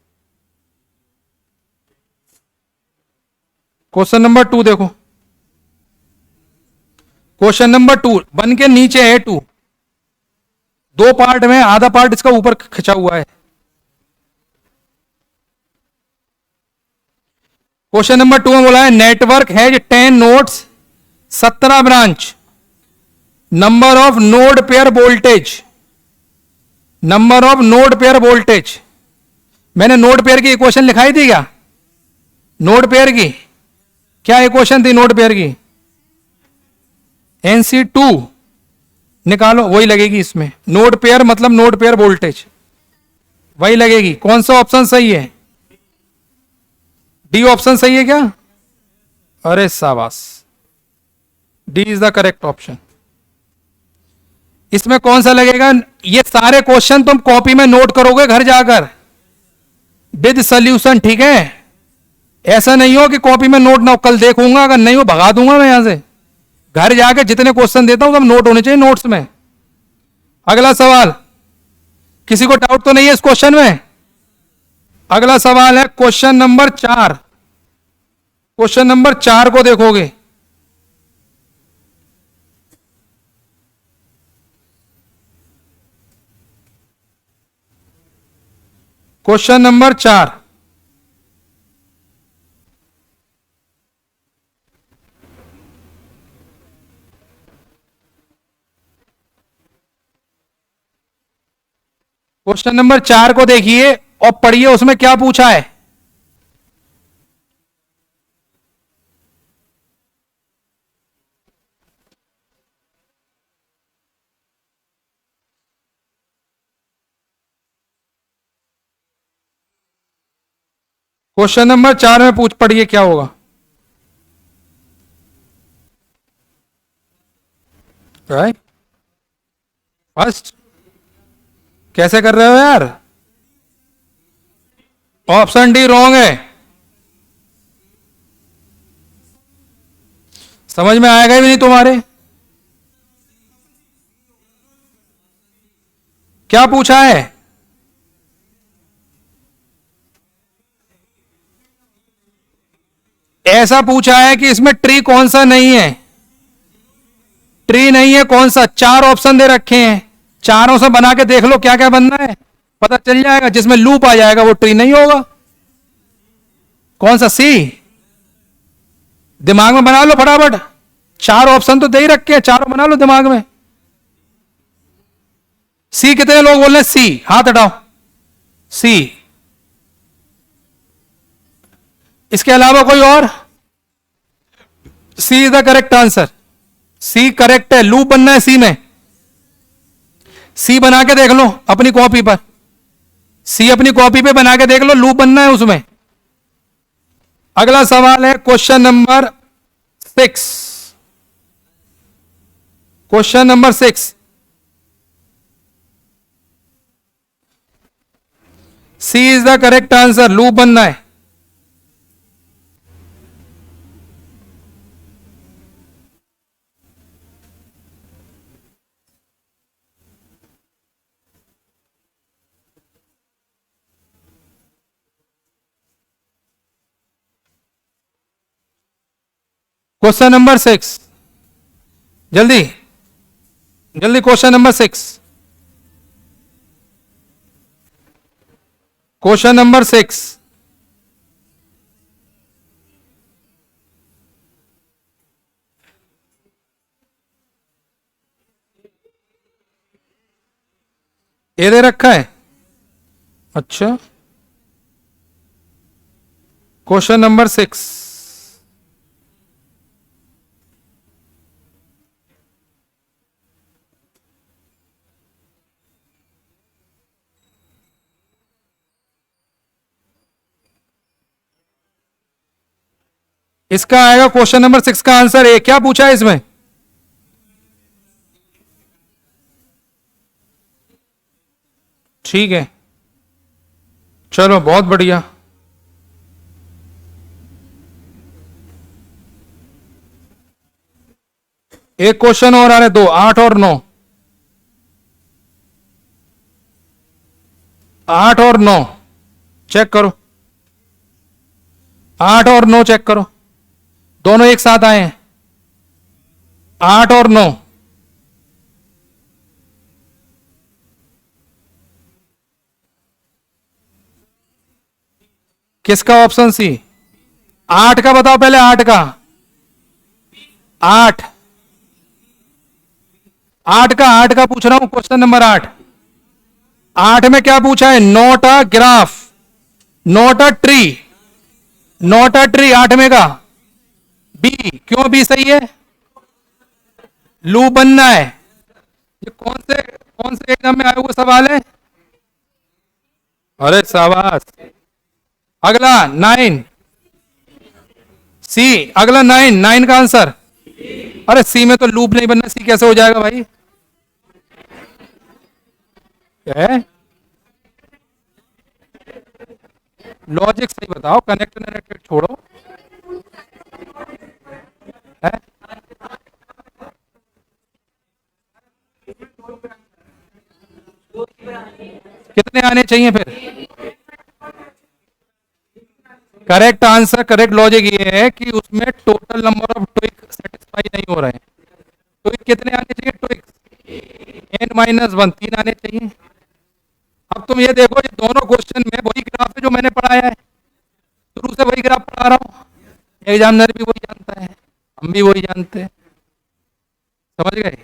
क्वेश्चन नंबर 2 देखो। क्वेश्चन नंबर 2 1 के नीचे है 2, 2 पार्ट में, आधा पार्ट इसका ऊपर खिंचा हुआ है। क्वेश्चन नंबर 2 में बोला है network has 10 nodes, 17 branch, number of node pair voltage, number of node pair voltage. मैंने नोड पेयर की इक्वेशन लिखाई थी क्या, नोड पेयर की क्या इक्वेशन थी, नोड पेयर की NC2 निकालो, वही लगेगी इसमें। नोड पेयर मतलब नोड पेयर वोल्टेज, वही लगेगी। कौन सा ऑप्शन सही है, डी ऑप्शन सही है क्या, अरे शाबाश, D is the correct option. इसमें कौन सा लगेगा, ये सारे क्वेश्चन तुम कॉपी में नोट करोगे घर जाकर विद सॉल्यूशन, ठीक है। ऐसा नहीं हो कि कॉपी में नोट ना हो, कल देखूंगा, अगर नहीं हो भगा दूंगा मैं यहां से। घर जाके जितने क्वेश्चन देता हूं सब नोट होने चाहिए नोट्स में। अगला सवाल, किसी को डाउट तो नहीं है इस क्वेश्चन में। अगला सवाल है क्वेश्चन नंबर 4। क्वेश्चन नंबर 4 को देखोगे, क्वेश्चन नंबर 4, क्वेश्चन नंबर 4 को देखिए और पढ़िए उसमें क्या पूछा है। क्वेश्चन नंबर 4 में पूछ, पढ़िए क्या होगा। राइट, फर्स्ट कैसे कर रहे हो यार, ऑप्शन डी रॉन्ग है। समझ में आएगा भी नहीं तुम्हारे। क्या पूछा है, ऐसा पूछा है कि इसमें ट्री कौन सा नहीं है, ट्री नहीं है कौन सा। 4 ऑप्शन दे रखे हैं, चारों से बना के देख लो क्या क्या बनना है, पता चल जाएगा। जिसमें लूप आ जाएगा वो ट्री नहीं होगा। कौन सा, सी। दिमाग में बना लो फटाफट, 4 ऑप्शन तो दे ही रखे हैं, चारों बना लो दिमाग में। सी, कितने लोग बोल रहे हैं सी, हाथ हटाओ। सी, इसके अलावा कोई और, C is the correct answer. C correct है, लूप बनना है सी में। सी बना के देख लो अपनी कॉपी पर, सी अपनी कॉपी पे बना के देख लो, लूप बनना है उसमें। अगला सवाल है question number 6। Question number 6, C is the correct answer, loop बनना है। क्वेश्चन नंबर 6, जल्दी जल्दी, क्वेश्चन नंबर 6, क्वेश्चन नंबर 6। ये दे रखा है, अच्छा, क्वेश्चन नंबर 6, इसका आएगा क्वेश्चन नंबर 6 का आंसर ए। क्या पूछा है इसमें? ठीक है, चलो बहुत बढ़िया। एक क्वेश्चन और आ रहे, 2, 8 और 9, 8 और 9 चेक करो, 8 और 9 चेक करो, दोनों एक साथ आए हैं, 8 और 9। किसका ऑप्शन सी? 8 का बताओ पहले, 8 का, 8 8 का पूछ रहा हूं, क्वेश्चन नंबर 8। 8 में क्या पूछा है? Note a graph, note a tree, note a tree, 8 में का बी। क्यों बी सही है? लूप बनना है। ये कौन से एग्जाम में आए हुए सवाल है? अरे शाबाश। अगला 9 सी, अगला 9 का आंसर। अरे सी में तो लूप नहीं बनना, सी कैसे हो जाएगा भाई? क्या है? लॉजिक सही बताओ, कनेक्टेड छोड़ो है? कितने आने चाहिए फिर? करेक्ट आंसर, करेक्ट लॉजिक ये है कि उसमें total number of tweak satisfy नहीं हो रहे हैं। ट्विक कितने आने चाहिए? ट्विक n-1, 3 आने चाहिए। अब तुम ये देखो, ये दोनों क्वेश्चन में वही ग्राफ है जो मैंने पढ़ाया है, शुरू से वही ग्राफ पढ़ा रहा हूं, एग्जामिनर भी वही जानता है, हम भी वही जानते हैं, समझ गए?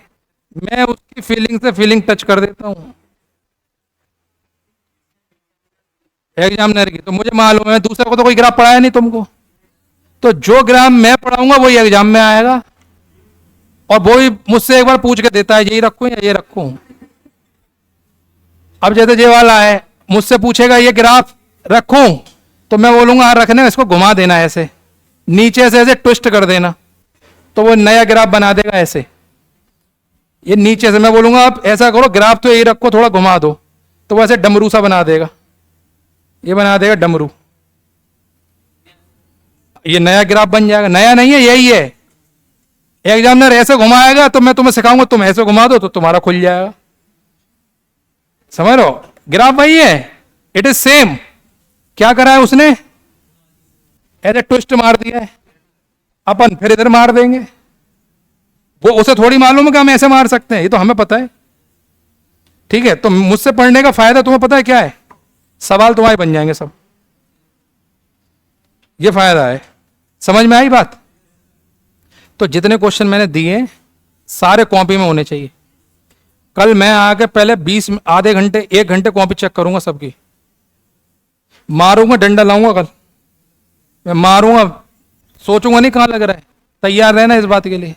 मैं उसकी फीलिंग से फीलिंग टच कर देता हूं एग्जामिनर की, तो मुझे मालूम है, दूसरे को तो कोई ग्राफ पढ़ाया नहीं तुमको, तो जो ग्राफ मैं पढ़ाऊंगा वही एग्जाम में आएगा, और वो ही मुझसे एक बार पूछ के देता है, यही रखूं या ये रखूं। अब जैसे ये वाला है, मुझसे पूछेगा ये ग्राफ रखूं, तो मैं बोलूंगा हाँ रखने, इसको घुमा देना ऐसे, नीचे से ऐसे ट्विस्ट कर देना, तो वो नया ग्राफ बना देगा ऐसे। ये नीचे से मैं बोलूंगा आप ऐसा करो, ग्राफ तो यही रखो, थोड़ा घुमा दो, तो वो ऐसे डमरू सा बना देगा, ये बना देगा डमरू, ये नया ग्राफ बन जाएगा। नया नहीं है, यही है। एग्जामिनर ऐसे घुमाएगा तो मैं तुम्हें सिखाऊंगा, तुम ऐसे घुमा दो तो तुम्हारा खुल जाएगा, समझ लो? ग्राफ वही है, इट इज सेम। क्या करा है उसने? ऐसे ट्विस्ट मार दिया है, अपन फिर इधर मार देंगे। वो उसे थोड़ी मालूम है कि हम ऐसे मार सकते हैं, ये तो हमें पता है। ठीक है, तो मुझसे पढ़ने का फायदा तुम्हें पता है क्या है? सवाल तुम्हारे बन जाएंगे सब, ये फायदा है। समझ में आई बात? तो जितने क्वेश्चन मैंने दिए सारे कॉपी में होने चाहिए। कल मैं आके पहले 20 आधे घंटे 1 घंटे कॉपी चेक करूंगा सबकी, मारूंगा, डंडा लाऊंगा, कल मैं मारूंगा, सोचूंगा नहीं कहां लग रहा है। तैयार रहना इस बात के लिए।